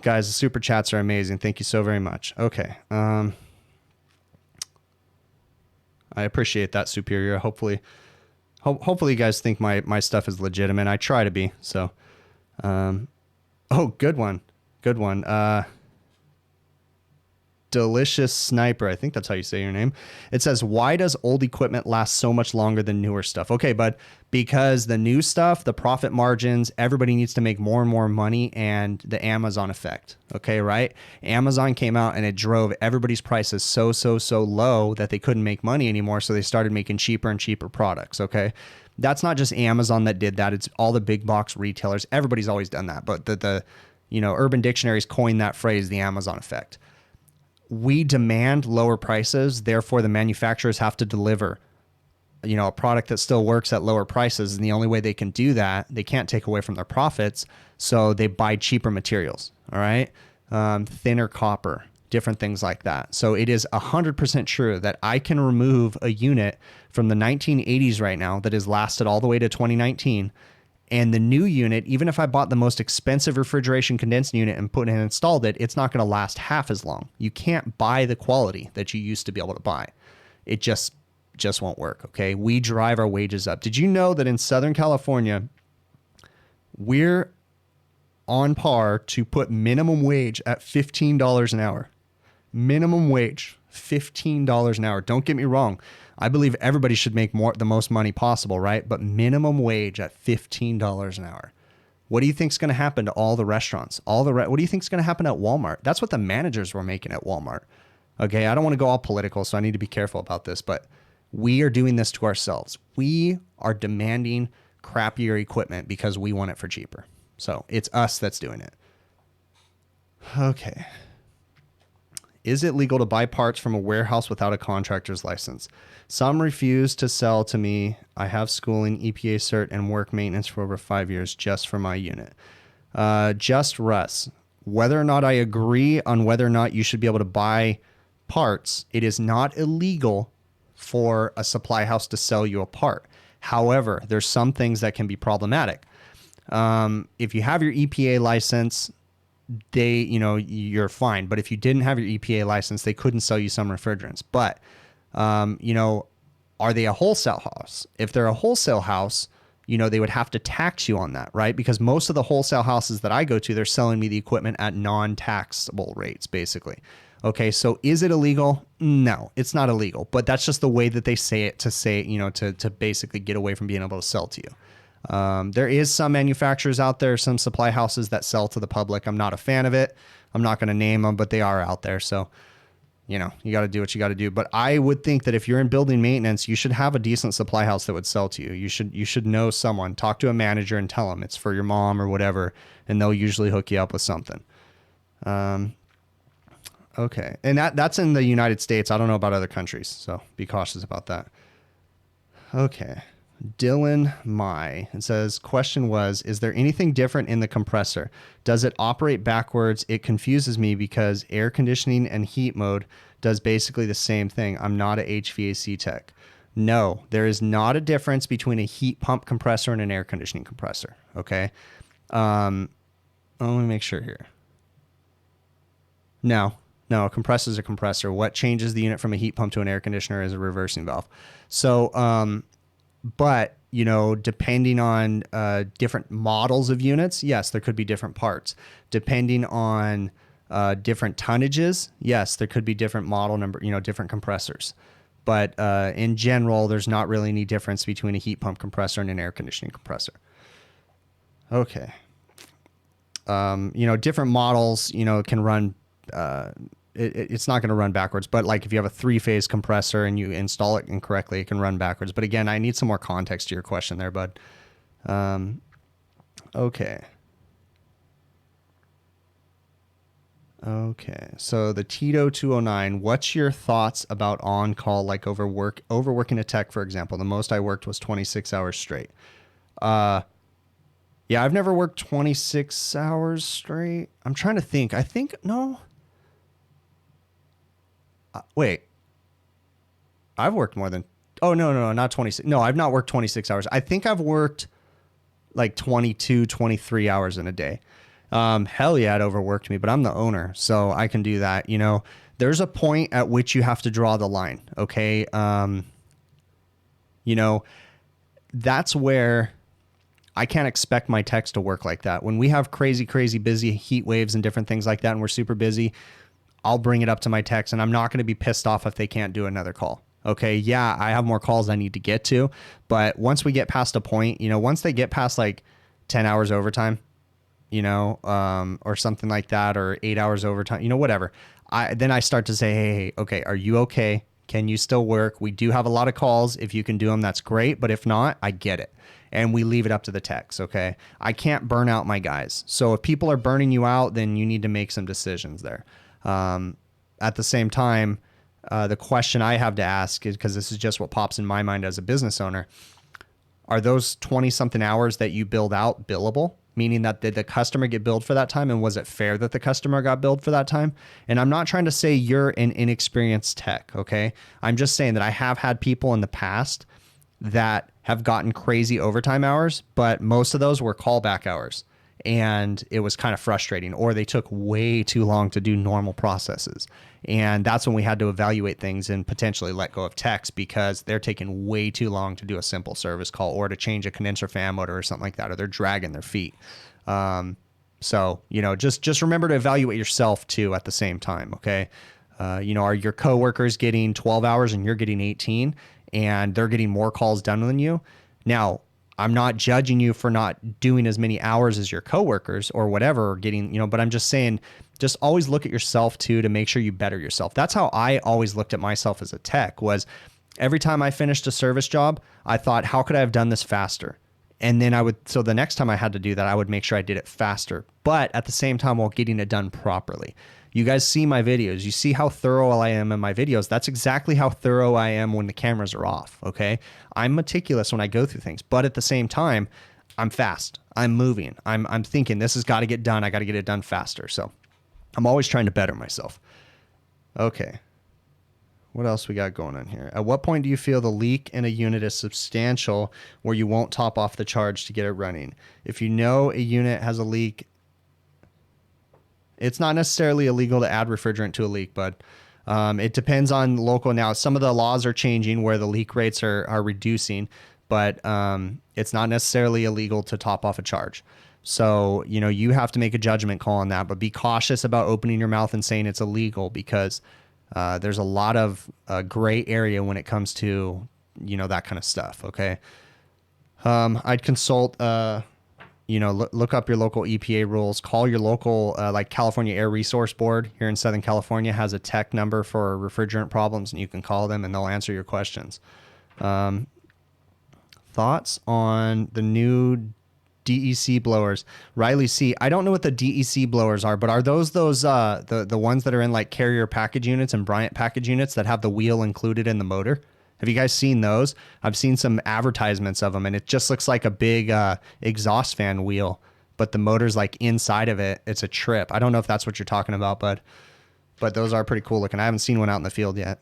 Guys, the super chats are amazing. Thank you so very much. Okay. I appreciate that, Superior. Hopefully you guys think my stuff is legitimate. I try to be. So, oh, good one. Good one. Delicious Sniper. I think that's how you say your name. It says, why does old equipment last so much longer than newer stuff? Okay, bud, because the new stuff, the profit margins, everybody needs to make more and more money, and the Amazon effect. Okay, right? Amazon came out and it drove everybody's prices so low that they couldn't make money anymore. So they started making cheaper and cheaper products. Okay. That's not just Amazon that did that. It's all the big box retailers. Everybody's always done that. But the Urban Dictionaries coined that phrase, the Amazon effect. We demand lower prices, therefore the manufacturers have to deliver, a product that still works at lower prices. And the only way they can do that, they can't take away from their profits. So they buy cheaper materials. All right. Thinner copper, different things like that. So it is 100% true that I can remove a unit from the 1980s right now that has lasted all the way to 2019. And the new unit, even if I bought the most expensive refrigeration condensing unit and put it and installed it, it's not going to last half as long. You can't buy the quality that you used to be able to buy. It just won't work. Okay. We drive our wages up. Did you know that in Southern California, we're on par to put minimum wage at $15 an hour? Minimum wage, $15 an hour. Don't get me wrong. I believe everybody should make the most money possible, right? But minimum wage at $15 an hour. What do you think is going to happen to all the restaurants? What do you think is going to happen at Walmart? That's what the managers were making at Walmart. Okay, I don't want to go all political, so I need to be careful about this, but we are doing this to ourselves. We are demanding crappier equipment because we want it for cheaper. So it's us that's doing it. Okay. Is it legal to buy parts from a warehouse without a contractor's license? Some refuse to sell to me. I have schooling, EPA cert, and work maintenance for over 5 years just for my unit. Just Russ, whether or not I agree on whether or not you should be able to buy parts, it is not illegal for a supply house to sell you a part. However, there's some things that can be problematic. If you have your EPA license, you're fine. But if you didn't have your EPA license, they couldn't sell you some refrigerants. But, are they a wholesale house? If they're a wholesale house, they would have to tax you on that, right? Because most of the wholesale houses that I go to, they're selling me the equipment at non-taxable rates, basically. Okay, so is it illegal? No, it's not illegal. But that's just the way that they say it to basically get away from being able to sell to you. There is some manufacturers out there, some supply houses that sell to the public. I'm not a fan of it. I'm not going to name them, but they are out there. So, you got to do what you got to do. But I would think that if you're in building maintenance, you should have a decent supply house that would sell to you. You should know someone. Talk to a manager and tell them it's for your mom or whatever, and they'll usually hook you up with something. Okay, and that's in the United States. I don't know about other countries, so be cautious about that. Okay. Dylan Mai, it says, question was, is there anything different in the compressor? Does it operate backwards? It confuses me because air conditioning and heat mode does basically the same thing. I'm not a HVAC tech. No, there is not a difference between a heat pump compressor and an air conditioning compressor. Okay. Let me make sure here. No, a compressor is a compressor. What changes the unit from a heat pump to an air conditioner is a reversing valve. So, but, depending on different models of units, yes, there could be different parts. Depending on different tonnages, yes, there could be different model number, different compressors. But in general, there's not really any difference between a heat pump compressor and an air conditioning compressor. Okay. Different models, can run, it's not going to run backwards, but like if you have a 3-phase compressor and you install it incorrectly, it can run backwards. But again, I need some more context to your question there, bud. Okay. So the Tito 209, what's your thoughts about on-call, like overworking a tech, for example? The most I worked was 26 hours straight. Yeah, Yeah, I've never worked 26 hours straight. I'm trying to think. I think, no. Wait. I've worked more than, oh, no, not 26. No, I've not worked 26 hours. I think I've worked like 22, 23 hours in a day. Hell yeah, it overworked me, but I'm the owner, so I can do that. You know, there's a point at which you have to draw the line. Okay. You know, that's where I can't expect my techs to work like that. When we have crazy, crazy busy heat waves and different things like that, and we're super busy, I'll bring it up to my techs, and I'm not going to be pissed off if they can't do another call. Okay. Yeah, I have more calls I need to get to, but once we get past a point, you know, once they get past like 10 hours overtime, you know, or something like that, or 8 hours overtime, you know, whatever. Then I start to say, hey, okay, are you okay? Can you still work? We do have a lot of calls. If you can do them, that's great. But if not, I get it. And we leave it up to the techs. Okay. I can't burn out my guys. So if people are burning you out, then you need to make some decisions there. At the same time, the question I have to ask is, because this is just what pops in my mind as a business owner, are those 20 something hours that you build out billable? Meaning that did the customer get billed for that time, and was it fair that the customer got billed for that time? And I'm not trying to say you're an inexperienced tech, okay? I'm just saying that I have had people in the past that have gotten crazy overtime hours, but most of those were callback hours, and it was kind of frustrating, or they took way too long to do normal processes. And that's when we had to evaluate things and potentially let go of techs because they're taking way too long to do a simple service call or to change a condenser fan motor or something like that, or they're dragging their feet. So, you know, just remember to evaluate yourself too at the same time. Okay. You know, are your coworkers getting 12 hours and you're getting 18 and they're getting more calls done than you? Now, I'm not judging you for not doing as many hours as your coworkers or whatever, or getting, you know, but I'm just saying, just always look at yourself too, to make sure you better yourself. That's how I always looked at myself as a tech. Was every time I finished a service job, I thought, how could I have done this faster? And then so the next time I had to do that, I would make sure I did it faster, but at the same time while getting it done properly. You guys see my videos. You see how thorough I am in my videos. That's exactly how thorough I am when the cameras are off, okay? I'm meticulous when I go through things, but at the same time, I'm fast. I'm moving. I'm thinking this has got to get done. I got to get it done faster. So I'm always trying to better myself. Okay. What else we got going on here? At what point do you feel the leak in a unit is substantial where you won't top off the charge to get it running? If you know a unit has a leak, it's not necessarily illegal to add refrigerant to a leak, but it depends on local. Now, some of the laws are changing where the leak rates are reducing, but it's not necessarily illegal to top off a charge. So, you know, you have to make a judgment call on that, but be cautious about opening your mouth and saying it's illegal, because there's a lot of gray area when it comes to, you know, that kind of stuff. Okay. I'd consult, you know, look up your local EPA rules, call your local, like California Air Resource Board here in Southern California has a tech number for refrigerant problems, and you can call them and they'll answer your questions. Thoughts on the new DEC blowers? Riley C. I don't know what the DEC blowers are, but are those the ones that are in like Carrier package units and Bryant package units that have the wheel included in the motor? Have you guys seen those? I've seen some advertisements of them, and it just looks like a big exhaust fan wheel, but the motor's like inside of it. It's a trip. I don't know if that's what you're talking about, but those are pretty cool looking. I haven't seen one out in the field yet.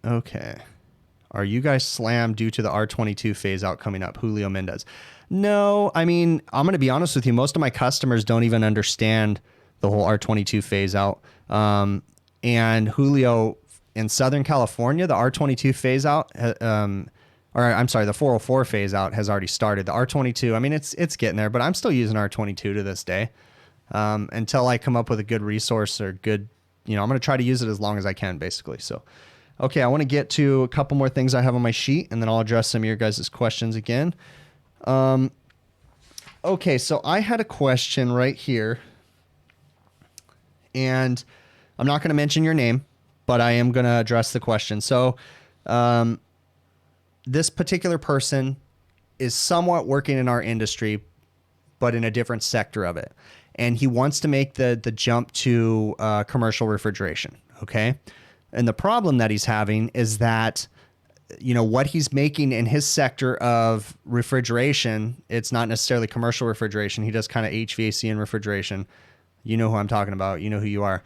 Okay. Are you guys slammed due to the R22 phase out coming up? Julio Mendez. No, I mean, I'm going to be honest with you. Most of my customers don't even understand the whole R22 phase out. And Julio, in Southern California, the R22 phase out, or I'm sorry, the 404 phase out has already started. The R22, I mean, it's getting there, but I'm still using R22 to this day, until I come up with a good resource or good, you know, I'm going to try to use it as long as I can, basically. So, okay, I want to get to a couple more things I have on my sheet, and then I'll address some of your guys' questions again. Okay, so I had a question right here, and I'm not going to mention your name, but I am going to address the question. So this particular person is somewhat working in our industry, but in a different sector of it. And he wants to make the jump to commercial refrigeration, okay? And the problem that he's having is that you know, what he's making in his sector of refrigeration, it's not necessarily commercial refrigeration. He does kind of HVAC and refrigeration. You know who I'm talking about. You know who you are.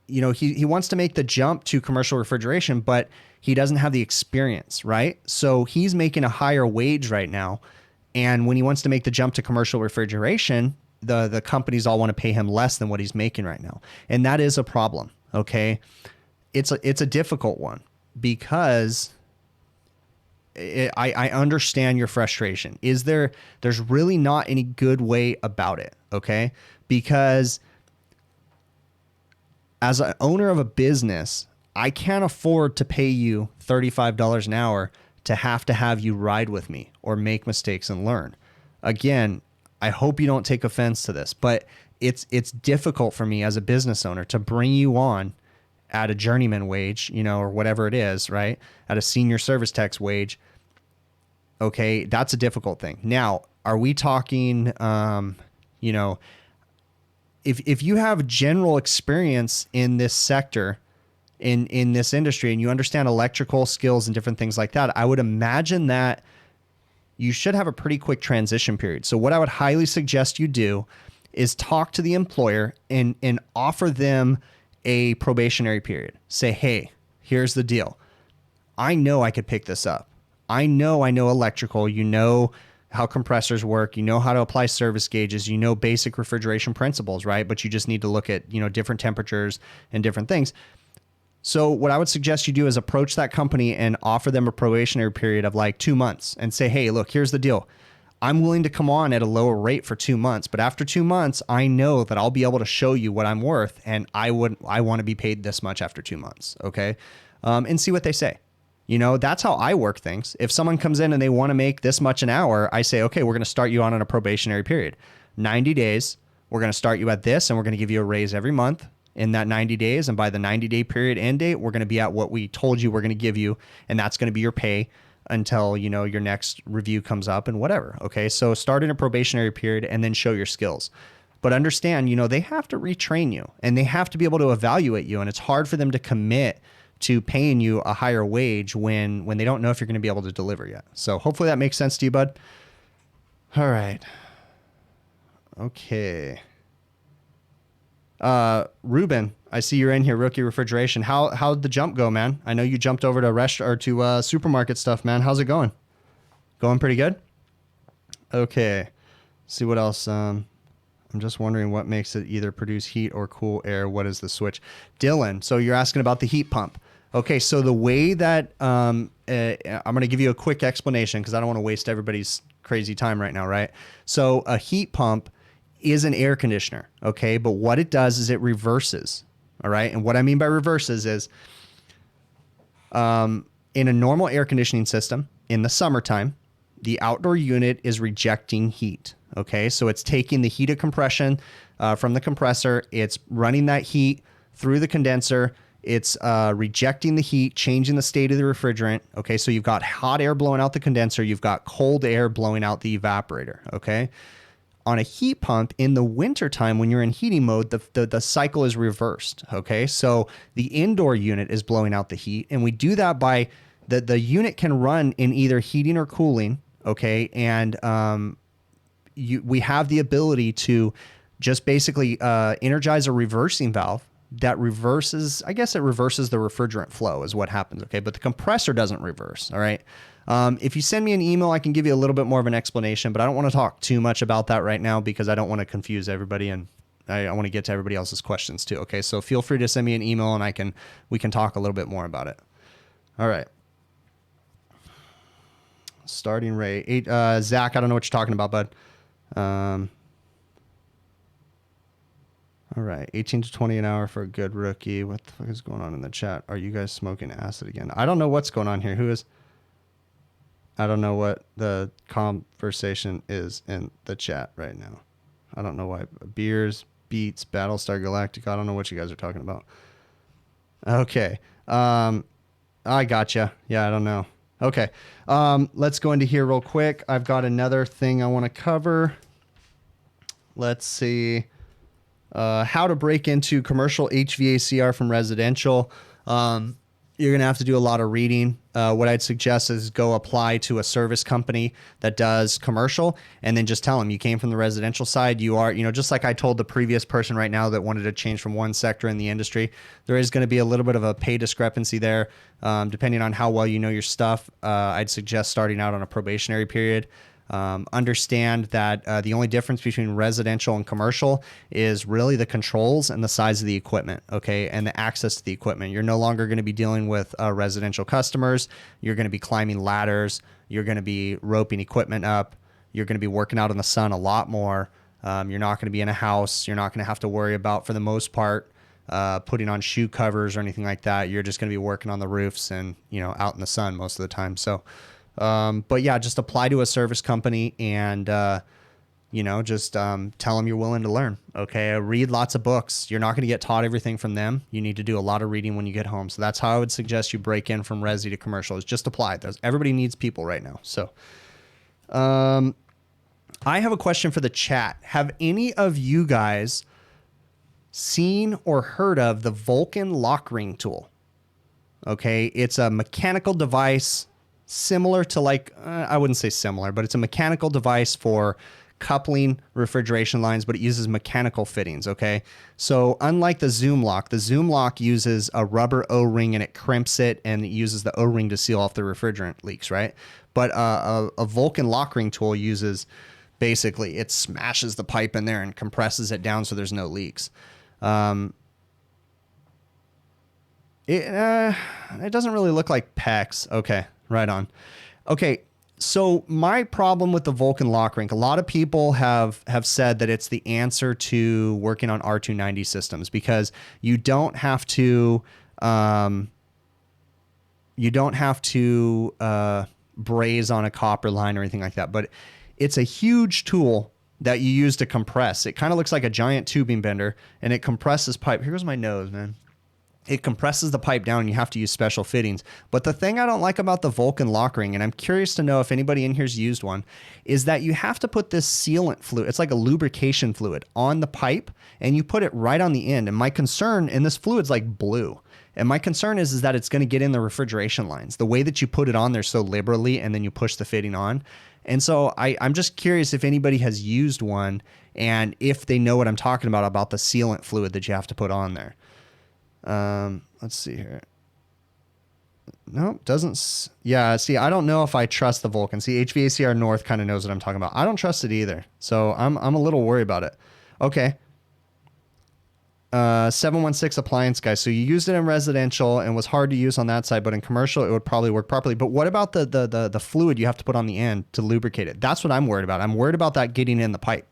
You know, he wants to make the jump to commercial refrigeration, but he doesn't have the experience, right? So he's making a higher wage right now. And when he wants to make the jump to commercial refrigeration, the companies all want to pay him less than what he's making right now. And that is a problem. Okay. It's a difficult one because I understand your frustration. There's really not any good way about it. Okay. Because as an owner of a business, I can't afford to pay you $35 an hour to have you ride with me or make mistakes and learn. Again, I hope you don't take offense to this, but it's difficult for me as a business owner to bring you on at a journeyman wage, you know, or whatever it is, right? At a senior service tech's wage. Okay, that's a difficult thing. Now, are we talking, you know, if you have general experience in this sector, in this industry, and you understand electrical skills and different things like that, I would imagine that you should have a pretty quick transition period. So what I would highly suggest you do is talk to the employer and offer them a probationary period. Say, hey, here's the deal. I know I could pick this up. I know electrical, you know how compressors work, you know how to apply service gauges, you know basic refrigeration principles, right? But you just need to look at, you know, different temperatures and different things. So what I would suggest you do is approach that company and offer them a probationary period of like 2 months and say, hey, look, here's the deal. I'm willing to come on at a lower rate for 2 months, but after 2 months, I know that I'll be able to show you what I'm worth, and I want to be paid this much after 2 months, okay? And see what they say. You know, that's how I work things. If someone comes in and they want to make this much an hour, I say, okay, we're going to start you on a probationary period. 90 days, we're going to start you at this, and we're going to give you a raise every month in that 90 days. And by the 90-day period end date, we're going to be at what we told you we're going to give you, and that's going to be your pay until, you know, your next review comes up and whatever. Okay, so start in a probationary period and then show your skills. But understand, you know, they have to retrain you and they have to be able to evaluate you, and it's hard for them to commit to paying you a higher wage when they don't know if you're going to be able to deliver yet. So hopefully that makes sense to you, bud. All right. Okay. Ruben, I see you're in here, Rookie Refrigeration. How'd the jump go, man? I know you jumped over to supermarket stuff, man. How's it going? Going pretty good? Okay. See what else. I'm just wondering what makes it either produce heat or cool air. What is the switch? Dylan, so you're asking about the heat pump. Okay, so the way that I'm going to give you a quick explanation because I don't want to waste everybody's crazy time right now, right? So a heat pump is an air conditioner, okay? But what it does is it reverses, all right? And what I mean by reverses is in a normal air conditioning system in the summertime, the outdoor unit is rejecting heat, okay? So it's taking the heat of compression from the compressor, it's running that heat through the condenser, it's rejecting the heat, changing the state of the refrigerant, okay? So you've got hot air blowing out the condenser, you've got cold air blowing out the evaporator, okay? On a heat pump in the wintertime, when you're in heating mode, the cycle is reversed, okay? So the indoor unit is blowing out the heat, and we do that by the unit can run in either heating or cooling, okay? And we have the ability to just basically energize a reversing valve that reverses, I guess it reverses the refrigerant flow is what happens, okay? But the compressor doesn't reverse, all right? If you send me an email, I can give you a little bit more of an explanation, but I don't want to talk too much about that right now because I don't want to confuse everybody, and I want to get to everybody else's questions too, okay? So feel free to send me an email and we can talk a little bit more about it. All right. Starting rate. Zach, I don't know what you're talking about, bud. All right, 18 to 20 an hour for a good rookie. What the fuck is going on in the chat? Are you guys smoking acid again? I don't know what's going on here. I don't know what the conversation is in the chat right now. I don't know why. Beers, Beats, Battlestar Galactica. I don't know what you guys are talking about. Okay. I gotcha. Yeah, I don't know. Okay. Let's go into here real quick. I've got another thing I want to cover. Let's see. How to break into commercial HVACR from residential. You're going to have to do a lot of reading. What I'd suggest is go apply to a service company that does commercial, and then just tell them you came from the residential side. You are, just like I told the previous person right now that wanted to change from one sector in the industry, there is going to be a little bit of a pay discrepancy there. Depending on how well you know your stuff, I'd suggest starting out on a probationary period. Understand that the only difference between residential and commercial is really the controls and the size of the equipment, okay, and the access to the equipment. You're no longer going to be dealing with residential customers. You're going to be climbing ladders. You're going to be roping equipment up. You're going to be working out in the sun a lot more. You're not going to be in a house. You're not going to have to worry about, for the most part, putting on shoe covers or anything like that. You're just going to be working on the roofs and, out in the sun most of the time. So but yeah, just apply to a service company and, just tell them you're willing to learn. Okay. Read lots of books. You're not going to get taught everything from them. You need to do a lot of reading when you get home. So that's how I would suggest you break in from resi to commercial, is just apply. Everybody needs people right now. So I have a question for the chat. Have any of you guys seen or heard of the Vulcan lock ring tool? Okay. It's a mechanical device similar to, I wouldn't say similar, but it's a mechanical device for coupling refrigeration lines, but it uses mechanical fittings. Okay. So unlike the Zoom lock uses a rubber O-ring and it crimps it, and it uses the O-ring to seal off the refrigerant leaks. Right. But a Vulcan lock ring tool uses, basically, it smashes the pipe in there and compresses it down so there's no leaks. It doesn't really look like PEX. Okay. Right on. Okay. So my problem with the Vulcan lock ring, a lot of people have said that it's the answer to working on R290 systems, because you don't have to braze on a copper line or anything like that. But it's a huge tool that you use to compress. It kind of looks like a giant tubing bender, and it compresses pipe. Here's my nose, man. It compresses the pipe down, and you have to use special fittings. But the thing I don't like about the Vulcan lock ring, and I'm curious to know if anybody in here's used one, is that you have to put this sealant fluid, it's like a lubrication fluid, on the pipe, and you put it right on the end. And my concern, and this fluid's like blue, and my concern is that it's going to get in the refrigeration lines. The way that you put it on there so liberally, and then you push the fitting on. And so I'm just curious if anybody has used one, and if they know what I'm talking about the sealant fluid that you have to put on there. Let's see here. No, doesn't. Yeah, see, I don't know if I trust the Vulcan. See, HVACR North kind of knows what I'm talking about. I don't trust it either. So I'm a little worried about it. Okay. 716 appliance guy. So you used it in residential and was hard to use on that side, but in commercial it would probably work properly. But what about the fluid you have to put on the end to lubricate it? That's what I'm worried about. I'm worried about that getting in the pipe.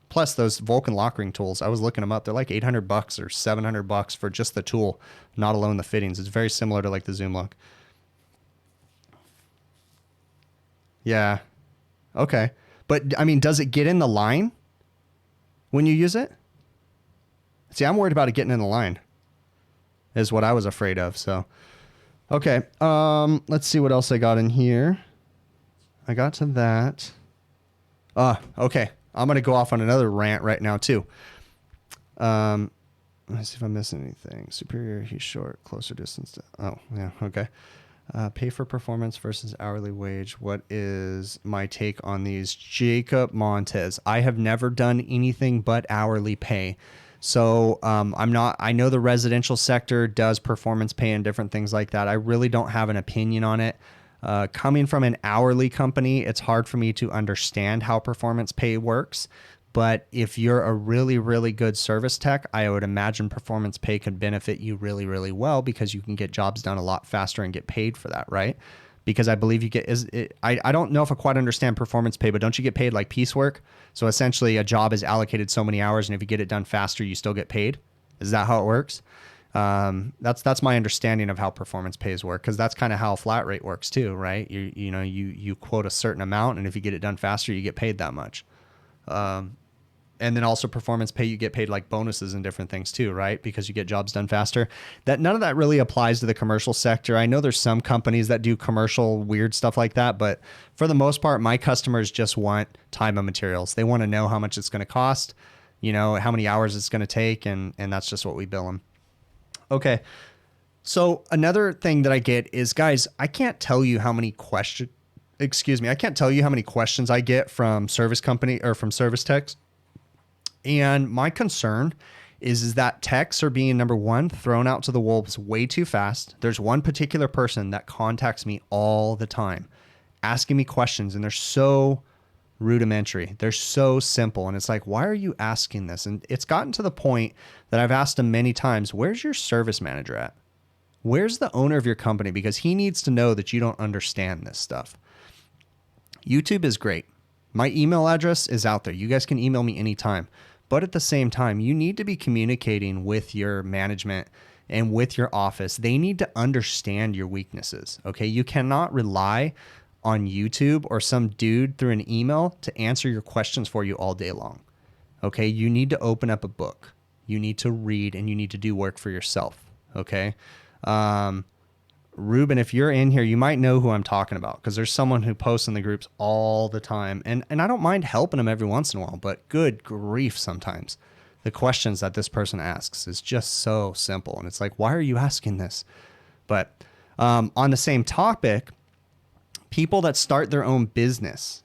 Plus those Vulcan lock ring tools, I was looking them up. They're like $800 or $700 for just the tool, not alone the fittings. It's very similar to like the Zoom lock. Yeah. Okay. But I mean, does it get in the line when you use it? See, I'm worried about it getting in the line, is what I was afraid of. So, okay. Let's see what else I got in here. I got to that. Okay. I'm going to go off on another rant right now, too. Let's see if I'm missing anything. Superior, he's short, closer distance. Oh, yeah, okay. Pay for performance versus hourly wage. What is my take on these? Jacob Montez. I have never done anything but hourly pay. So I know the residential sector does performance pay and different things like that. I really don't have an opinion on it. Coming from an hourly company, it's hard for me to understand how performance pay works. But if you're a really, really good service tech, I would imagine performance pay could benefit you really, really well, because you can get jobs done a lot faster and get paid for that, right? Because I believe you get, I don't know if I quite understand performance pay, but don't you get paid like piecework? So essentially a job is allocated so many hours, and if you get it done faster, you still get paid. Is that how it works? That's my understanding of how performance pays work, because that's kind of how flat rate works too, right? You quote a certain amount, and if you get it done faster, you get paid that much. And then also performance pay, you get paid like bonuses and different things too, right? Because you get jobs done faster. None of that really applies to the commercial sector. I know there's some companies that do commercial weird stuff like that, but for the most part, my customers just want time and materials. They want to know how much it's going to cost, how many hours it's going to take, and that's just what we bill them. Okay. So another thing that I get is, guys, I can't tell you how many questions, I can't tell you how many questions I get from service company or from service techs. And my concern is that techs are being, number one, thrown out to the wolves way too fast. There's one particular person that contacts me all the time asking me questions, and they're so rudimentary. They're so simple. And it's like, why are you asking this? And it's gotten to the point that I've asked him many times, where's your service manager at? Where's the owner of your company? Because he needs to know that you don't understand this stuff. YouTube is great. My email address is out there. You guys can email me anytime. But at the same time, you need to be communicating with your management and with your office. They need to understand your weaknesses. Okay. You cannot rely on YouTube or some dude through an email to answer your questions for you all day long. Okay. You need to open up a book. You need to read, and you need to do work for yourself. Okay. Ruben, if you're in here, you might know who I'm talking about, because there's someone who posts in the groups all the time. And I don't mind helping them every once in a while, but good grief, sometimes the questions that this person asks is just so simple. And it's like, why are you asking this? But on the same topic, people that start their own business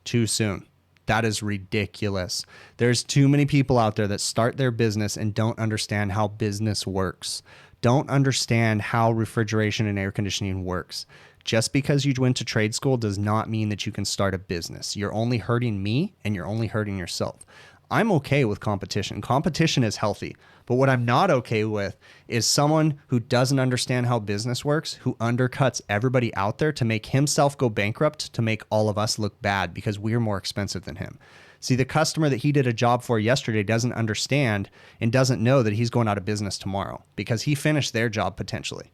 too soon. That is ridiculous. There's too many people out there that start their business and don't understand how business works. Don't understand how refrigeration and air conditioning works. Just because you went to trade school does not mean that you can start a business. You're only hurting me, and you're only hurting yourself. I'm okay with competition. Competition is healthy. But what I'm not okay with is someone who doesn't understand how business works, who undercuts everybody out there to make himself go bankrupt, to make all of us look bad because we're more expensive than him. See, the customer that he did a job for yesterday doesn't understand and doesn't know that he's going out of business tomorrow because he finished their job potentially,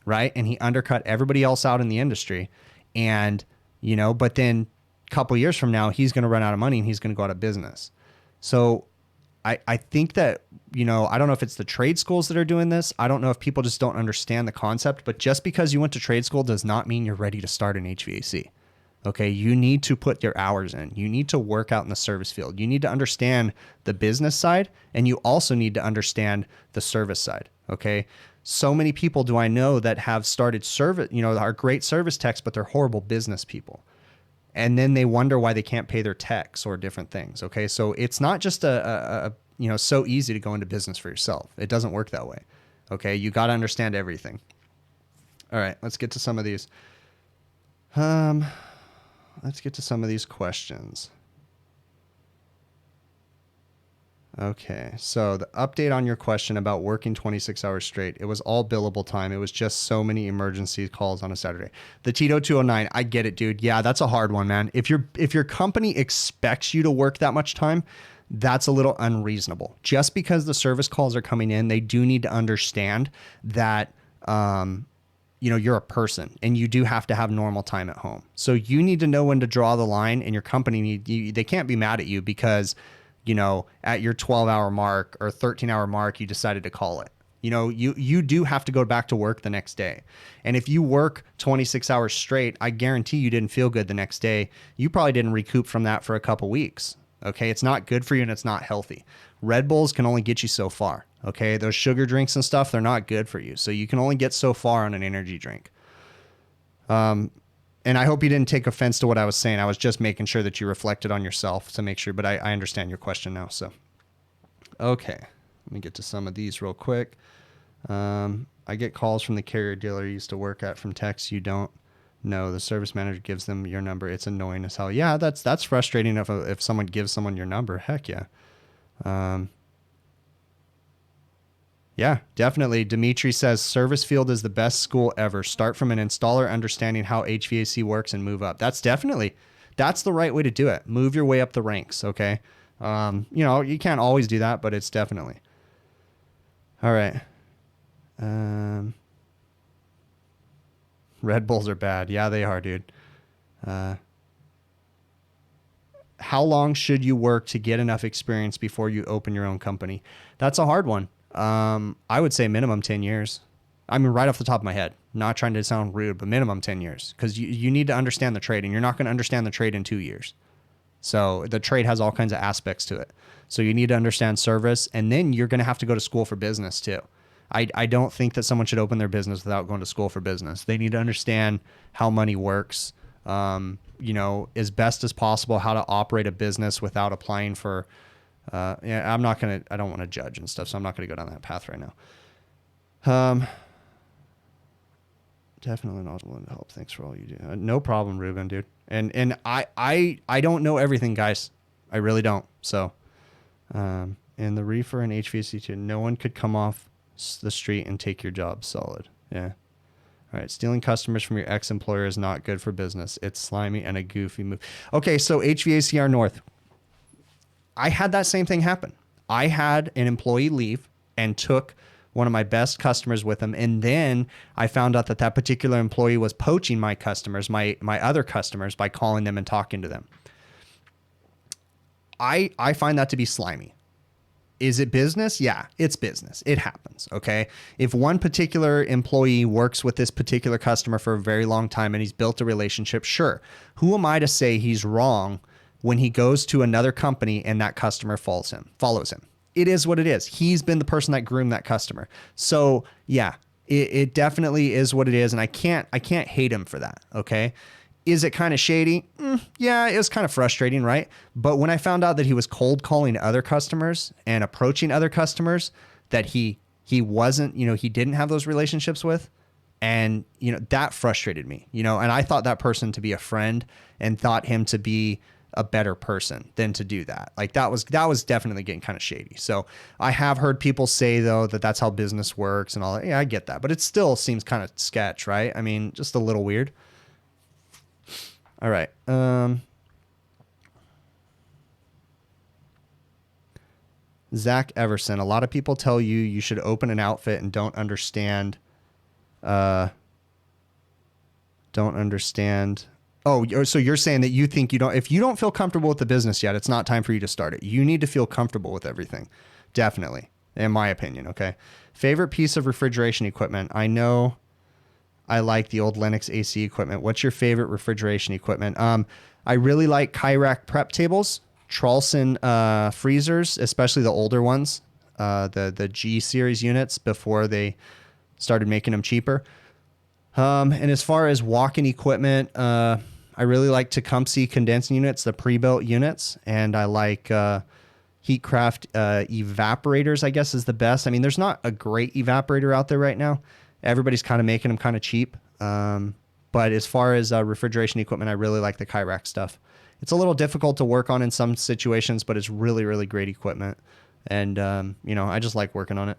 right? And he undercut everybody else out in the industry. And, you know, but then a couple years from now, he's going to run out of money and he's going to go out of business. So I think that, you know, I don't know if it's the trade schools that are doing this. I don't know if people just don't understand the concept, but just because you went to trade school does not mean you're ready to start an HVAC. Okay. You need to put your hours in. You need to work out in the service field. You need to understand the business side, and you also need to understand the service side. Okay. So many people do I know that have started service, you know, are great service techs, but they're horrible business people. And then they wonder why they can't pay their techs or different things. Okay. So it's not just you know, so easy to go into business for yourself. It doesn't work that way. Okay. You got to understand everything. All right. Let's get to some of these. Let's get to some of these questions. Okay, so the update on your question about working 26 hours straight, it was all billable time. It was just so many emergency calls on a Saturday. The Tito 209, I get it, dude. Yeah, that's a hard one, man. If your company expects you to work that much time, that's a little unreasonable. Just because the service calls are coming in, they do need to understand that you know, you're a person and you do have to have normal time at home. So you need to know when to draw the line, and your company they can't be mad at you because, you know, at your 12-hour mark or 13-hour mark, you decided to call it. You know, you do have to go back to work the next day. And if you work 26 hours straight, I guarantee you didn't feel good the next day. You probably didn't recoup from that for a couple weeks. Okay. It's not good for you and it's not healthy. Red Bulls can only get you so far. Okay. Those sugar drinks and stuff, they're not good for you. So you can only get so far on an energy drink. And I hope you didn't take offense to what I was saying. I was just making sure that you reflected on yourself to make sure, but I understand your question now. So, okay. Let me get to some of these real quick. I get calls from the carrier dealer you used to work at from texts you don't know. The service manager gives them your number. It's annoying as hell. Yeah, that's frustrating if someone gives someone your number. Heck yeah. Yeah, definitely. Dimitri says service field is the best school ever. Start from an installer, understanding how HVAC works, and move up. That's the right way to do it. Move your way up the ranks. Okay. You know, you can't always do that, but it's definitely. All right. Red Bulls are bad. Yeah, they are, dude. How long should you work to get enough experience before you open your own company? That's a hard one. I would say minimum 10 years. I mean, right off the top of my head, not trying to sound rude, but minimum 10 years, because you need to understand the trade, and you're not going to understand the trade in 2 years. So the trade has all kinds of aspects to it. So you need to understand service, and then you're going to have to go to school for business too. I don't think that someone should open their business without going to school for business. They need to understand how money works, you know, as best as possible, how to operate a business without applying for, yeah, I don't want to judge and stuff, so I'm not going to go down that path right now. Definitely not willing to help. Thanks for all you do. No problem, Ruben, dude. And I don't know everything, guys. I really don't. So, and the reefer and HVAC too, no one could come off the street and take your job. Solid. Yeah. All right. Stealing customers from your ex-employer is not good for business. It's slimy and a goofy move. Okay. So HVACR North, I had that same thing happen. I had an employee leave and took one of my best customers with him. And then I found out that that particular employee was poaching my customers, my other customers, by calling them and talking to them. I find that to be slimy. Is it business? Yeah, it's business. It happens. Okay. If one particular employee works with this particular customer for a very long time and he's built a relationship, sure. Who am I to say he's wrong when he goes to another company and that customer follows him? It is what it is. He's been the person that groomed that customer. So yeah, it definitely is what it is. And I can't hate him for that. Okay. Is it kind of shady? Yeah, it was kind of frustrating, right? But when I found out that he was cold calling other customers and approaching other customers that he wasn't, you know, he didn't have those relationships with, and, you know, that frustrated me, you know, and I thought that person to be a friend and thought him to be a better person than to do that. Like that was definitely getting kind of shady. So I have heard people say though, that that's how business works and all that. Yeah, I get that, but it still seems kind of sketch, right? I mean, just a little weird. All right. Zach Everson. A lot of people tell you should open an outfit and don't understand. Oh, so you're saying that you think if you don't feel comfortable with the business yet, it's not time for you to start it. You need to feel comfortable with everything. Definitely. In my opinion. Okay. Favorite piece of refrigeration equipment. I know I like the old Lennox AC equipment. What's your favorite refrigeration equipment? I really like Hvacr prep tables, Trolson freezers, especially the older ones, the G series units before they started making them cheaper. And as far as walk-in equipment, I really like Tecumseh condensing units, the pre-built units, and I like Heatcraft evaporators, I guess, is the best. I mean, there's not a great evaporator out there right now. Everybody's kind of making them kind of cheap. But as far as refrigeration equipment, I really like the Hvacr stuff. It's a little difficult to work on in some situations, but it's really, really great equipment. And, you know, I just like working on it.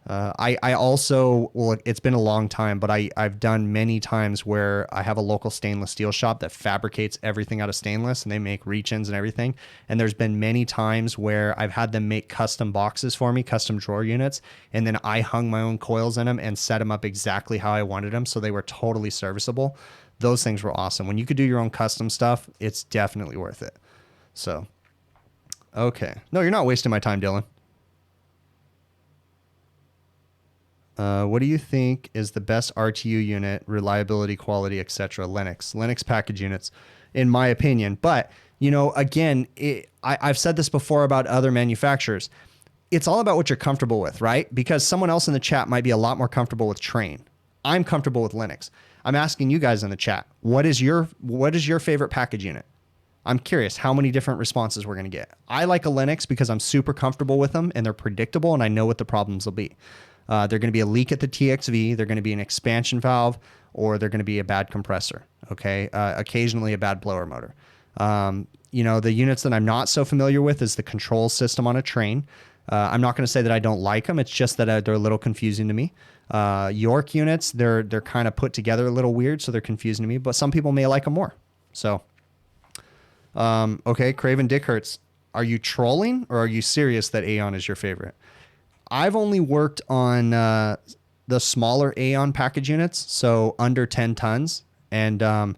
I also, well, it's been a long time, but I've done many times where I have a local stainless steel shop that fabricates everything out of stainless, and they make reach-ins and everything. And there's been many times where I've had them make custom boxes for me, custom drawer units, and then I hung my own coils in them and set them up exactly how I wanted them. So they were totally serviceable. Those things were awesome. When you could do your own custom stuff, it's definitely worth it. So, okay. No, you're not wasting my time, Dylan. What do you think is the best RTU unit, reliability, quality, etc.? Lennox package units, in my opinion. But, you know, again, I've said this before about other manufacturers. It's all about what you're comfortable with, right? Because someone else in the chat might be a lot more comfortable with Trane. I'm comfortable with Lennox. I'm asking you guys in the chat, what is your favorite package unit? I'm curious how many different responses we're going to get. I like a Lennox because I'm super comfortable with them and they're predictable and I know what the problems will be. They're going to be a leak at the TXV. They're going to be an expansion valve, or they're going to be a bad compressor. Okay. Occasionally a bad blower motor. You know, the units that I'm not so familiar with is the control system on a Trane. I'm not going to say that I don't like them. It's just that they're a little confusing to me. York units, they're kind of put together a little weird, so they're confusing to me, but some people may like them more. So, okay. Craven Dickhurts, are you trolling or are you serious that Aeon is your favorite? I've only worked on the smaller Aeon package units, so under 10 tons, and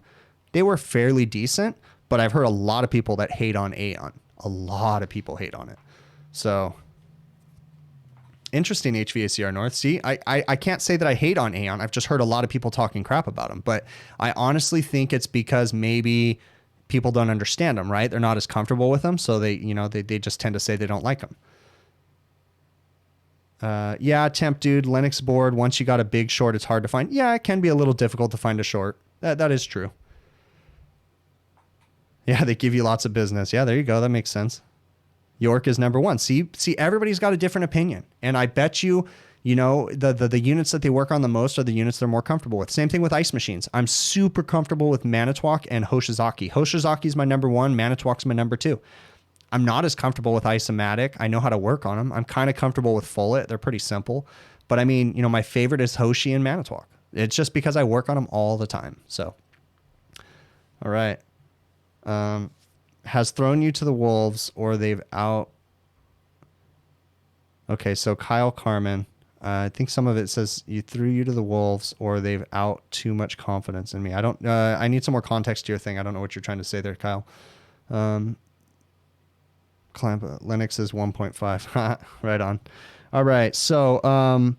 they were fairly decent, but I've heard a lot of people that hate on Aeon. A lot of people hate on it. So, interesting, HVACR North. See, I can't say that I hate on Aeon. I've just heard a lot of people talking crap about them, but I honestly think it's because maybe people don't understand them, right? They're not as comfortable with them, so they just tend to say they don't like them. Yeah, temp dude, Linux board. Once you got a big short, it's hard to find. Yeah, it can be a little difficult to find a short. That is true. Yeah, they give you lots of business. Yeah, there you go. That makes sense. York is number one. See, everybody's got a different opinion, and I bet you, the units that they work on the most are the units they're more comfortable with. Same thing with ice machines. I'm super comfortable with Manitowoc and Hoshizaki. Hoshizaki is my number one. Manitowoc's my number two. I'm not as comfortable with Isomatic. I know how to work on them. I'm kind of comfortable with Fullet. They're pretty simple, but I mean, my favorite is Hoshi and Manitowoc. It's just because I work on them all the time. So, all right. Has thrown you to the wolves or they've out. Okay, so Kyle Carmen, I think some of it says you threw you to the wolves or they've out too much confidence in me. I need some more context to your thing. I don't know what you're trying to say there, Kyle. Clamp Linux is 1.5. Right on. All right. So,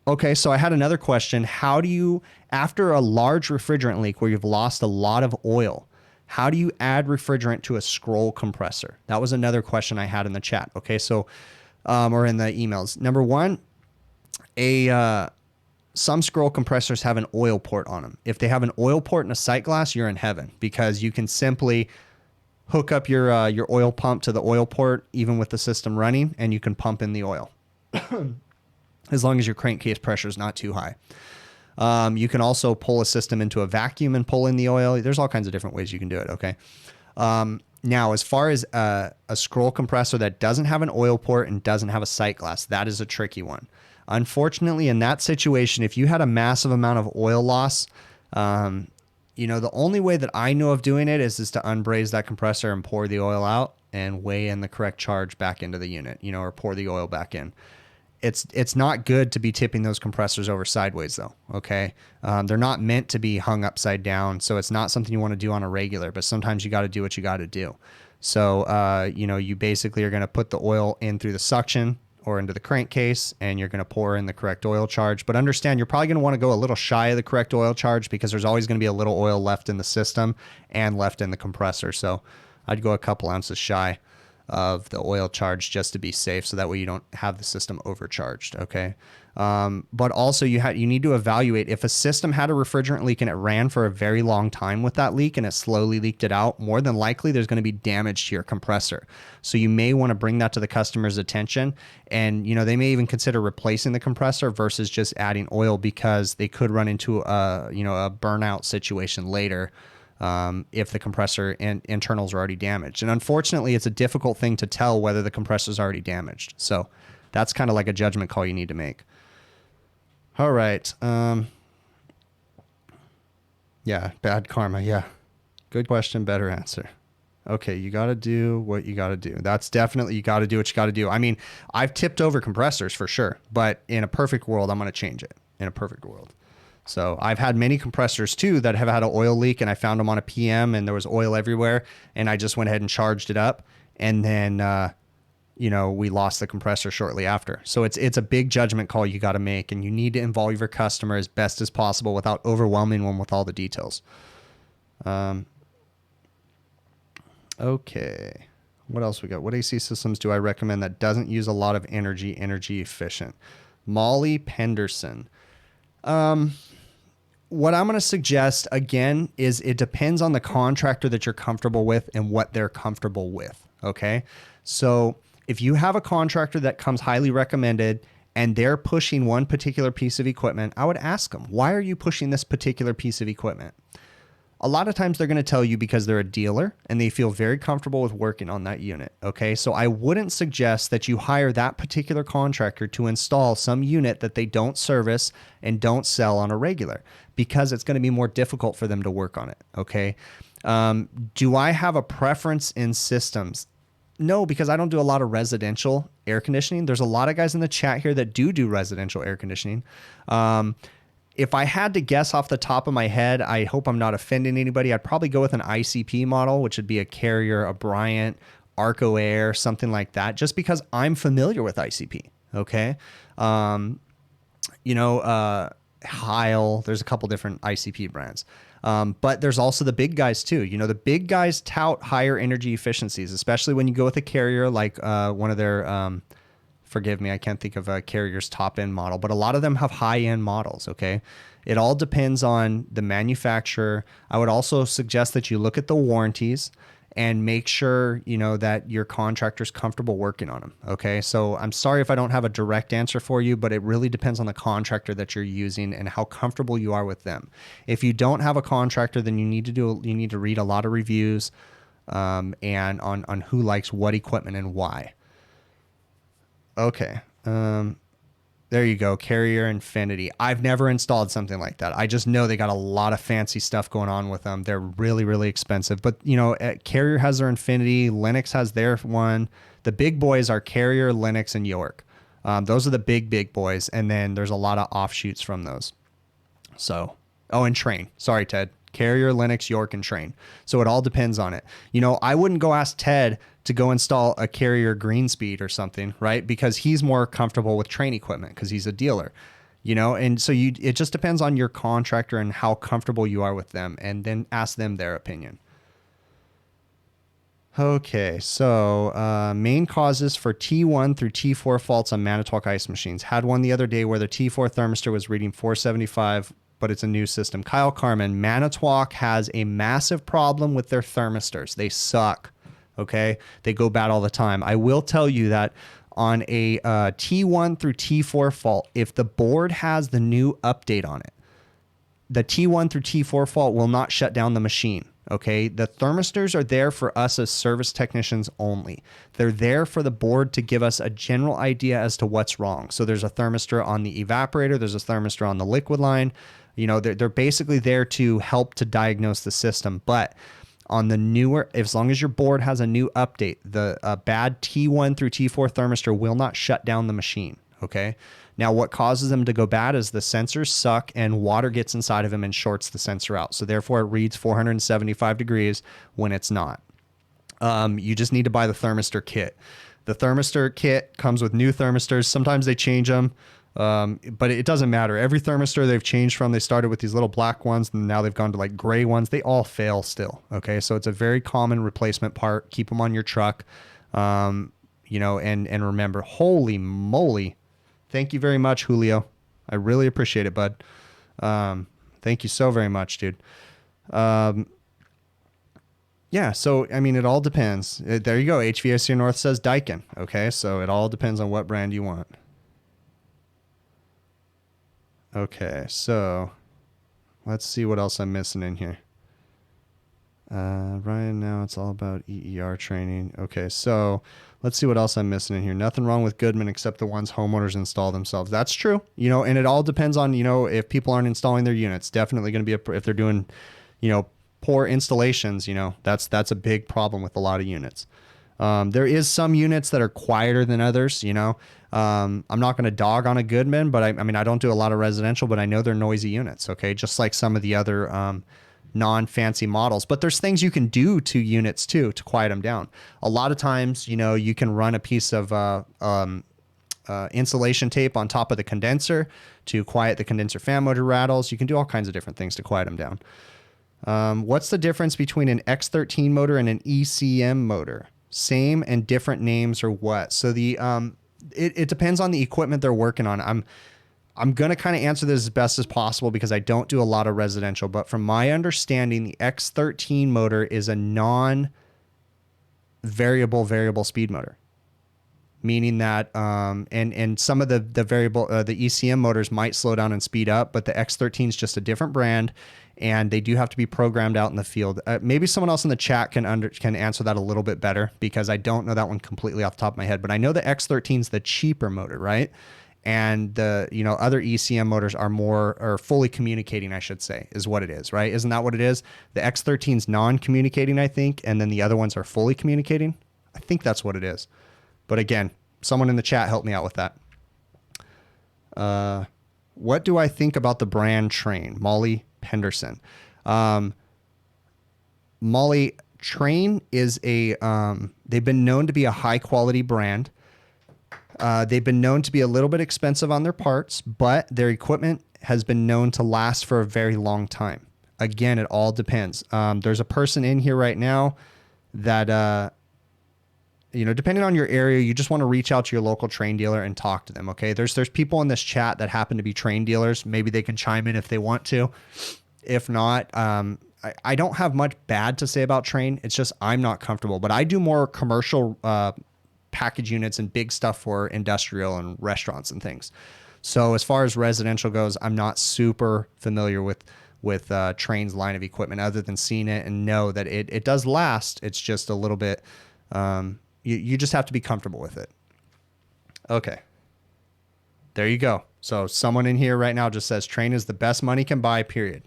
okay. So I had another question. How do you, after a large refrigerant leak where you've lost a lot of oil, how do you add refrigerant to a scroll compressor? That was another question I had in the chat. Okay. So, or in the emails. Number one, some scroll compressors have an oil port on them. If they have an oil port and a sight glass, you're in heaven because you can simply hook up your oil pump to the oil port, even with the system running, and you can pump in the oil as long as your crankcase pressure is not too high. You can also pull a system into a vacuum and pull in the oil. There's all kinds of different ways you can do it. Okay. Now, as far as a scroll compressor that doesn't have an oil port and doesn't have a sight glass, that is a tricky one. Unfortunately, in that situation, if you had a massive amount of oil loss, the only way that I know of doing it is to unbraze that compressor and pour the oil out and weigh in the correct charge back into the unit, or pour the oil back in. It's not good to be tipping those compressors over sideways though. Okay. They're not meant to be hung upside down. So it's not something you want to do on a regular, but sometimes you got to do what you got to do. So, you basically are going to put the oil in through the suction or into the crankcase, and you're going to pour in the correct oil charge. But understand, you're probably going to want to go a little shy of the correct oil charge because there's always going to be a little oil left in the system and left in the compressor. So I'd go a couple ounces shy of the oil charge just to be safe, so that way you don't have the system overcharged. Okay. But also you need to evaluate if a system had a refrigerant leak and it ran for a very long time with that leak and it slowly leaked it out, more than likely there's going to be damage to your compressor. So you may want to bring that to the customer's attention, and they may even consider replacing the compressor versus just adding oil, because they could run into a burnout situation later. If the compressor and internals are already damaged. And unfortunately, it's a difficult thing to tell whether the compressor is already damaged. So that's kind of like a judgment call you need to make. All right. Yeah, bad karma. Yeah. Good question, better answer. Okay, you got to do what you got to do. That's definitely, you got to do what you got to do. I mean, I've tipped over compressors for sure, but in a perfect world, I'm going to change it. In a perfect world. So I've had many compressors too that have had an oil leak, and I found them on a PM and there was oil everywhere, and I just went ahead and charged it up, and then we lost the compressor shortly after. So it's a big judgment call you got to make, and you need to involve your customer as best as possible without overwhelming them with all the details. Okay. What else we got? What AC systems do I recommend that doesn't use a lot of energy efficient? Molly Penderson. What I'm going to suggest, again, is it depends on the contractor that you're comfortable with and what they're comfortable with. Okay. So if you have a contractor that comes highly recommended and they're pushing one particular piece of equipment, I would ask them, why are you pushing this particular piece of equipment? A lot of times they're going to tell you because they're a dealer and they feel very comfortable with working on that unit. Okay. So I wouldn't suggest that you hire that particular contractor to install some unit that they don't service and don't sell on a regular, because it's going to be more difficult for them to work on it. Okay. Do I have a preference in systems? No, because I don't do a lot of residential air conditioning. There's a lot of guys in the chat here that do residential air conditioning. If I had to guess off the top of my head, I hope I'm not offending anybody, I'd probably go with an ICP model, which would be a Carrier, a Bryant, Arco Air, something like that, just because I'm familiar with ICP. Okay. Heil, there's a couple different ICP brands. But there's also the big guys too. The big guys tout higher energy efficiencies, especially when you go with a Carrier, like one of their Forgive me, I can't think of a Carrier's top end model, but a lot of them have high end models. Okay. It all depends on the manufacturer. I would also suggest that you look at the warranties and make sure, you know, that your contractor's comfortable working on them. Okay. So I'm sorry if I don't have a direct answer for you, but it really depends on the contractor that you're using and how comfortable you are with them. If you don't have a contractor, then you need to read a lot of reviews, and on who likes what equipment and why. Okay. There you go. Carrier Infinity. I've never installed something like that. I just know they got a lot of fancy stuff going on with them. They're really, really expensive. But, you know, Carrier has their Infinity. Lennox has their one. The big boys are Carrier, Lennox, and York. Those are the big boys. And then there's a lot of offshoots from those. So, oh, and Trane. Sorry, Ted. Carrier, Lennox, York, and Trane. So it all depends on it. You know, I wouldn't go ask Ted to go install a Carrier Greenspeed or something, right? Because he's more comfortable with Trane equipment because he's a dealer, you know? And so it just depends on your contractor and how comfortable you are with them, and then ask them their opinion. Okay, so main causes for T1 through T4 faults on Manitowoc ice machines. Had one the other day where the T4 thermistor was reading 475, but it's a new system. Kyle Carmen, Manitowoc has a massive problem with their thermistors. They suck, okay? They go bad all the time. I will tell you that on a T1 through T4 fault, if the board has the new update on it, the T1 through T4 fault will not shut down the machine. Okay, the thermistors are there for us as service technicians only. They're there for the board to give us a general idea as to what's wrong. So there's a thermistor on the evaporator, there's a thermistor on the liquid line. You know, they're basically there to help to diagnose the system. But on the newer, as long as your board has a new update, the bad T1 through T4 thermistor will not shut down the machine. Okay. Now, what causes them to go bad is the sensors suck and water gets inside of them and shorts the sensor out. So therefore, it reads 475 degrees when it's not. You just need to buy the thermistor kit. The thermistor kit comes with new thermistors. Sometimes they change them, but it doesn't matter. Every thermistor they've changed from, they started with these little black ones, and now they've gone to like gray ones. They all fail still. Okay, so it's a very common replacement part. Keep them on your truck, you know, and remember, holy moly. Thank you very much, Julio. I really appreciate it, bud. Thank you so very much, dude. Yeah, so, I mean, it all depends. There you go. HVAC North says Daikin. Okay, so it all depends on what brand you want. Okay, so let's see what else I'm missing in here. Ryan, now it's all about EER training. Okay, so let's see what else I'm missing in here. Nothing wrong with Goodman except the ones homeowners install themselves. That's true. You know, and it all depends on, you know, if people aren't installing their units. Definitely going to be, if they're doing, you know, poor installations, you know, that's a big problem with a lot of units. There is some units that are quieter than others, you know. I'm not going to dog on a Goodman, but I mean, I don't do a lot of residential, but I know they're noisy units. Okay. Just like some of the other, non-fancy models, but there's things you can do to units too to quiet them down. A lot of times, you know, you can run a piece of insulation tape on top of the condenser to quiet the condenser fan motor rattles. You can do all kinds of different things to quiet them down. What's the difference between an X13 motor and an ECM motor? Same and different names, or what? So the it depends on the equipment they're working on. I'm going to kind of answer this as best as possible because I don't do a lot of residential, but from my understanding, the X13 motor is a variable speed motor, meaning that, and some of the variable, the ECM motors might slow down and speed up, but the X13 is just a different brand and they do have to be programmed out in the field. Maybe someone else in the chat can answer that a little bit better because I don't know that one completely off the top of my head, but I know the X13 is the cheaper motor, right? And the, you know, other ECM motors are more, or fully communicating, I should say, is what it is, right? Isn't that what it is? The X13 is non-communicating, I think, and then the other ones are fully communicating. I think that's what it is. But again, someone in the chat help me out with that. What do I think about the brand Trane? Molly Penderson. Molly, Trane is a, they've been known to be a high quality brand. They've been known to be a little bit expensive on their parts, but their equipment has been known to last for a very long time. Again, it all depends. There's a person in here right now that depending on your area, you just want to reach out to your local train dealer and talk to them. Okay. There's people in this chat that happen to be train dealers. Maybe they can chime in if they want to. If not, I don't have much bad to say about train. It's just, I'm not comfortable, but I do more commercial, package units and big stuff for industrial and restaurants and things. So as far as residential goes, I'm not super familiar with Train's line of equipment other than seeing it and know that it does last. It's just a little bit, you just have to be comfortable with it. Okay. There you go. So someone in here right now just says Train is the best money can buy, period.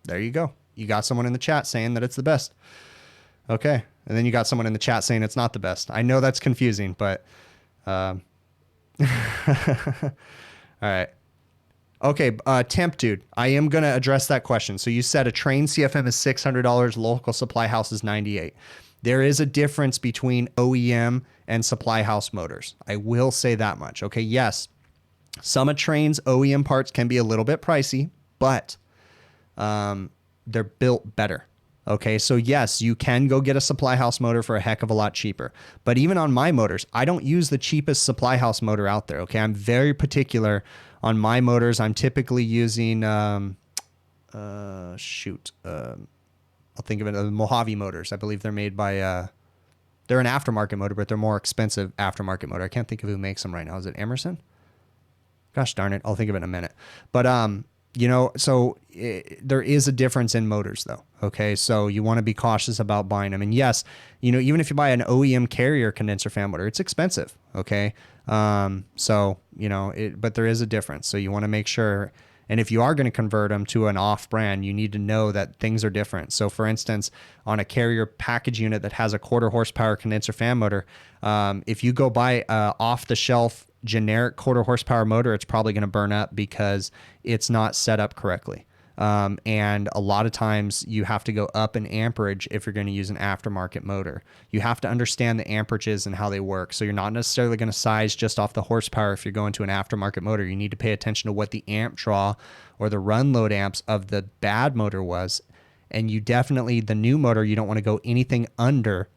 There you go. You got someone in the chat saying that it's the best. Okay. And then you got someone in the chat saying it's not the best. I know that's confusing, but, all right. Okay. Temp dude, I am going to address that question. So you said a Train CFM is $600. Local supply house is $98. There is a difference between OEM and supply house motors. I will say that much. Okay. Yes. Some of Train's OEM parts can be a little bit pricey, but, they're built better. Okay, so yes, you can go get a supply house motor for a heck of a lot cheaper. But even on my motors, I don't use the cheapest supply house motor out there. Okay, I'm very particular on my motors. I'm typically using, I'll think of it, the Mojave motors. I believe they're made by, they're an aftermarket motor, but they're more expensive aftermarket motor. I can't think of who makes them right now. Is it Emerson? Gosh darn it, I'll think of it in a minute. But, so there is a difference in motors though. Okay. So you want to be cautious about buying them. And yes, even if you buy an OEM Carrier condenser fan motor, it's expensive. Okay. But there is a difference. So you want to make sure. And if you are going to convert them to an off brand, you need to know that things are different. So for instance, on a Carrier package unit that has a 1/4 horsepower condenser fan motor, if you go buy off the shelf generic 1/4 horsepower motor, it's probably going to burn up because it's not set up correctly. And a lot of times you have to go up in amperage if you're going to use an aftermarket motor. You have to understand the amperages and how they work. So you're not necessarily going to size just off the horsepower if you're going to an aftermarket motor. You need to pay attention to what the amp draw or the run load amps of the bad motor was. And you definitely, the new motor, you don't want to go anything under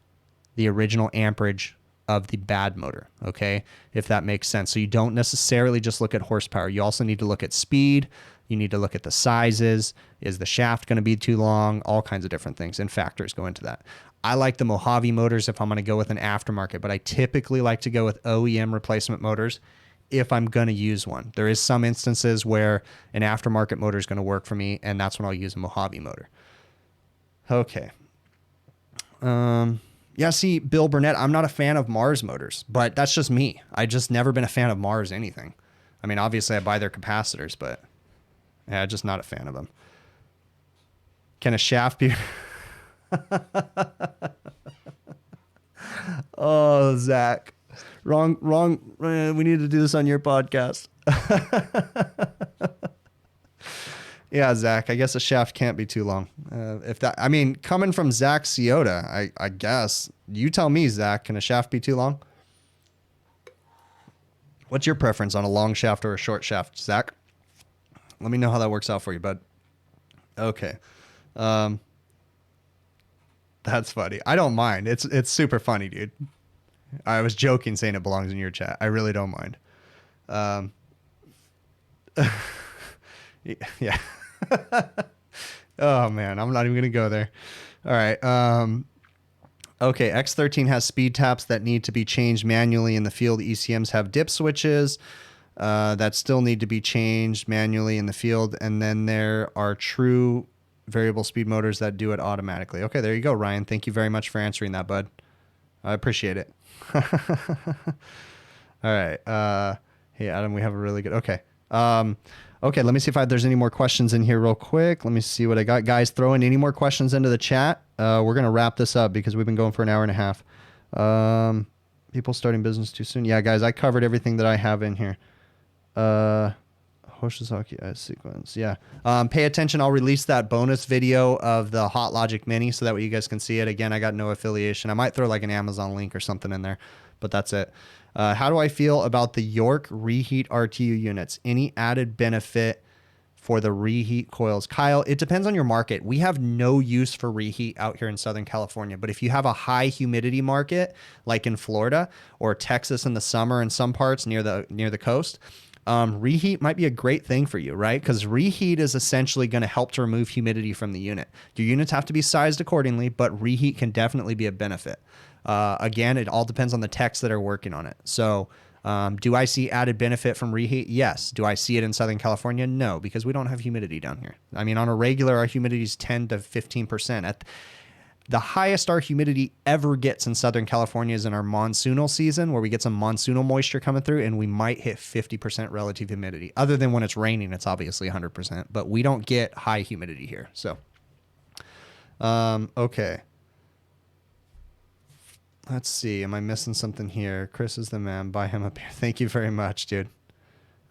the original amperage of the bad motor, okay? If that makes sense. So you don't necessarily just look at horsepower. You also need to look at speed. You need to look at the sizes. Is the shaft going to be too long? All kinds of different things and factors go into that. I like the Mojave motors if I'm going to go with an aftermarket, but I typically like to go with OEM replacement motors if I'm going to use one. There is some instances where an aftermarket motor is going to work for me, and that's when I'll use a Mojave motor. Okay. Yeah, see, Bill Burnett, I'm not a fan of Mars motors, but that's just me. I just never been a fan of Mars anything. I mean, obviously I buy their capacitors, but yeah, just not a fan of them. Can a shaft be... Oh, Zach. Wrong. We need to do this on your podcast. Yeah, Zach, I guess a shaft can't be too long. Coming from Zach Ciota, I guess. You tell me, Zach, can a shaft be too long? What's your preference on a long shaft or a short shaft, Zach? Let me know how that works out for you, bud. Okay. That's funny. I don't mind. It's super funny, dude. I was joking saying it belongs in your chat. I really don't mind. Yeah. Oh man, I'm not even gonna go there. All right. Okay, X13 has speed taps that need to be changed manually in the field. ECMs have dip switches that still need to be changed manually in the field, and then there are true variable speed motors that do it automatically. Okay, there you go, Ryan. Thank you very much for answering that, bud. I appreciate it. All right. Hey, Adam, we have a really good... Okay. Okay, let me see if there's any more questions in here real quick. Let me see what I got. Guys, throw in any more questions into the chat. We're going to wrap this up because we've been going for an hour and a half. People starting business too soon. Yeah, guys, I covered everything that I have in here. Hoshizaki sequence. Yeah. Pay attention. I'll release that bonus video of the Hot Logic Mini so that way you guys can see it. Again, I got no affiliation. I might throw like an Amazon link or something in there, but that's it. How do I feel about the York reheat RTU units? Any added benefit for the reheat coils. Kyle, it depends on your market. We have no use for reheat out here in Southern California, but if you have a high humidity market, like in Florida or Texas in the summer in some parts near the coast, reheat might be a great thing for you, right? Because reheat is essentially going to help to remove humidity from the unit. Your units have to be sized accordingly, but reheat can definitely be a benefit. Again, it all depends on the techs that are working on it. So do I see added benefit from reheat? Yes. Do I see it in Southern California? No, because we don't have humidity down here. I mean, on a regular, our humidity is 10 to 15%. At the highest our humidity ever gets in Southern California is in our monsoonal season, where we get some monsoonal moisture coming through, and we might hit 50% relative humidity. Other than when it's raining, it's obviously 100%, but we don't get high humidity here. So, okay. Let's see. Am I missing something here? Chris is the man. Buy him a beer. Thank you very much, dude.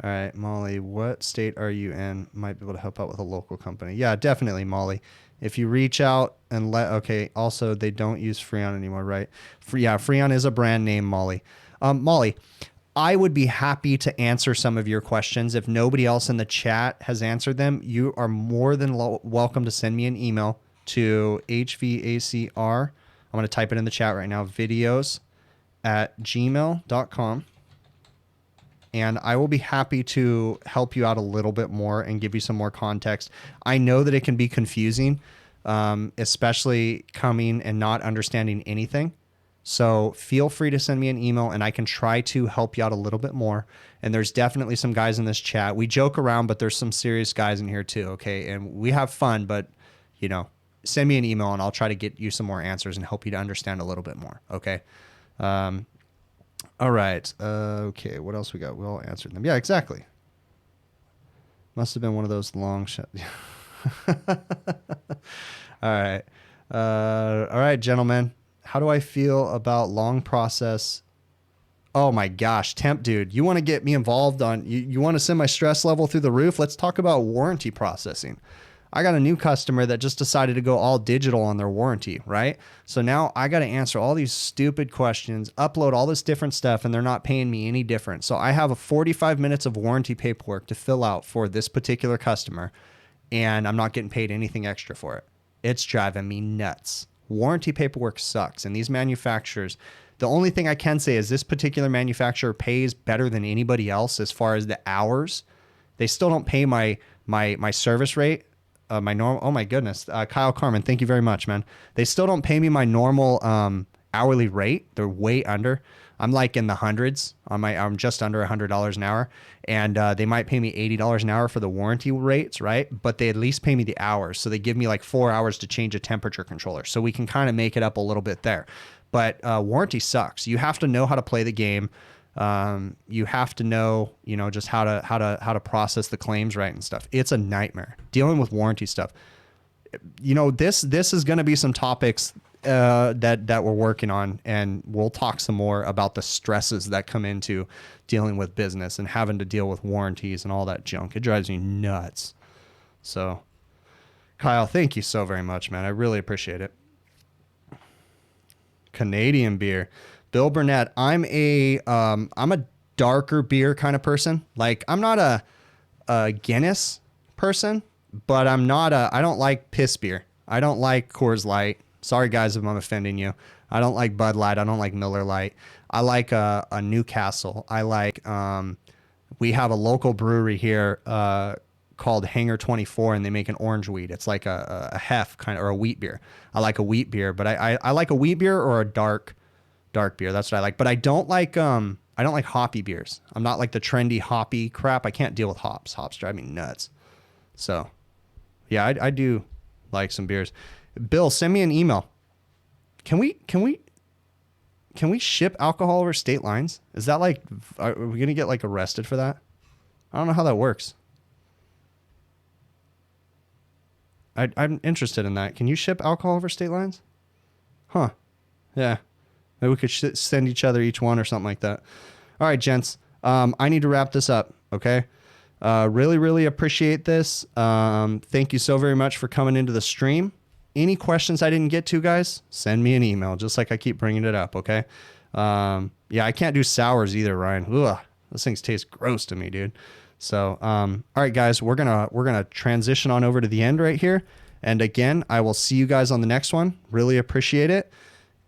All right, Molly, what state are you in? Might be able to help out with a local company. Yeah, definitely, Molly. If you reach out and okay, also, they don't use Freon anymore, right? Yeah, Freon is a brand name, Molly. Molly, I would be happy to answer some of your questions. If nobody else in the chat has answered them, you are more than welcome to send me an email to HVACR. I'm going to type it in the chat right now, videos@gmail.com. And I will be happy to help you out a little bit more and give you some more context. I know that it can be confusing, especially coming and not understanding anything. So feel free to send me an email and I can try to help you out a little bit more. And there's definitely some guys in this chat. We joke around, but there's some serious guys in here too, okay? And we have fun, but, you know, send me an email and I'll try to get you some more answers and help you to understand a little bit more. Okay. All right. Okay. What else we got? We all answered them. Yeah, exactly. Must have been one of those long shots. All right. All right, gentlemen. How do I feel about long process? Oh my gosh. Temp dude, you want to get me involved on, you want to send my stress level through the roof? Let's talk about warranty processing. I got a new customer that just decided to go all digital on their warranty, right? So now I got to answer all these stupid questions, upload all this different stuff, and they're not paying me any different. So I have a 45 minutes of warranty paperwork to fill out for this particular customer, and I'm not getting paid anything extra for it. It's driving me nuts. Warranty paperwork sucks, and these manufacturers, the only thing I can say is this particular manufacturer pays better than anybody else as far as the hours. They still don't pay my service rate. My normal, oh my goodness, Kyle Carmen, thank you very much, man. They still don't pay me my normal hourly rate. They're way under. I'm like in the hundreds. I'm just under $100 an hour, and they might pay me $80 an hour for the warranty rates, right? But they at least pay me the hours, so they give me like 4 hours to change a temperature controller, so we can kind of make it up a little bit there. But warranty sucks. You have to know how to play the game. You have to know, you know, just how to process the claims right and stuff. It's a nightmare dealing with warranty stuff. You know, this is going to be some topics that we're working on, and we'll talk some more about the stresses that come into dealing with business and having to deal with warranties and all that junk. It drives me nuts. So, Kyle, thank you so very much, man. I really appreciate it. Canadian beer. Bill Burnett, I'm a darker beer kind of person. Like, I'm not a Guinness person, but I don't like piss beer. I don't like Coors Light. Sorry guys if I'm offending you. I don't like Bud Light. I don't like Miller Lite. I like a Newcastle. I like, we have a local brewery here called Hangar 24, and they make an orange wheat. It's like a hef kind of, or a wheat beer. I like a wheat beer, but I like a wheat beer or a dark beer. That's what I like. But I don't like hoppy beers. I'm not like the trendy hoppy crap. I can't deal with hops. Hops drive me nuts. So yeah, I do like some beers. Bill, send me an email. Can we ship alcohol over state lines? Is that like, are we going to get like arrested for that? I don't know how that works. I'm interested in that. Can you ship alcohol over state lines? Huh. Yeah. Maybe we could send each other each one or something like that. All right, gents. I need to wrap this up. Okay. Really, really appreciate this. Thank you so very much for coming into the stream. Any questions I didn't get to, guys, send me an email, just like I keep bringing it up. Okay. Yeah, I can't do sours either, Ryan. Ugh, those things taste gross to me, dude. So, all right, guys, we're gonna transition on over to the end right here. And again, I will see you guys on the next one. Really appreciate it.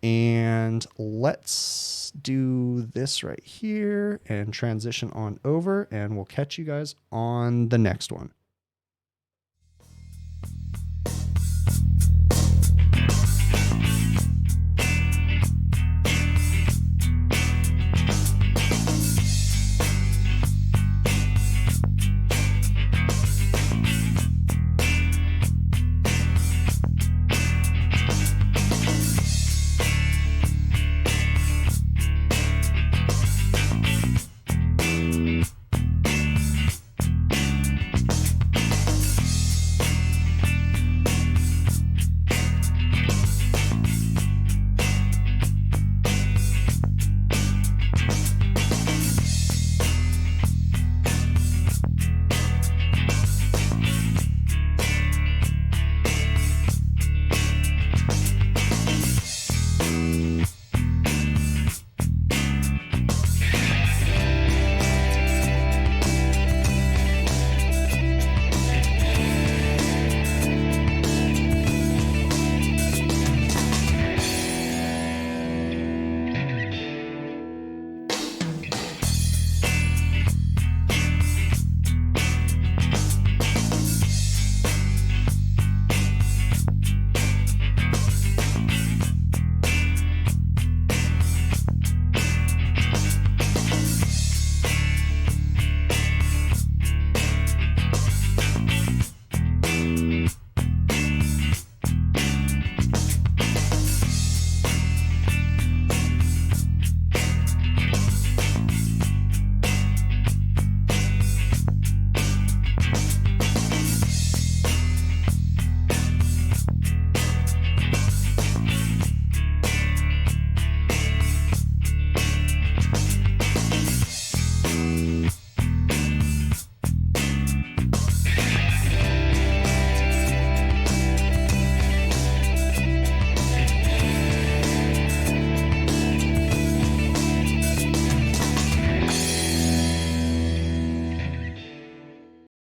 And let's do this right here and transition on over, and we'll catch you guys on the next one.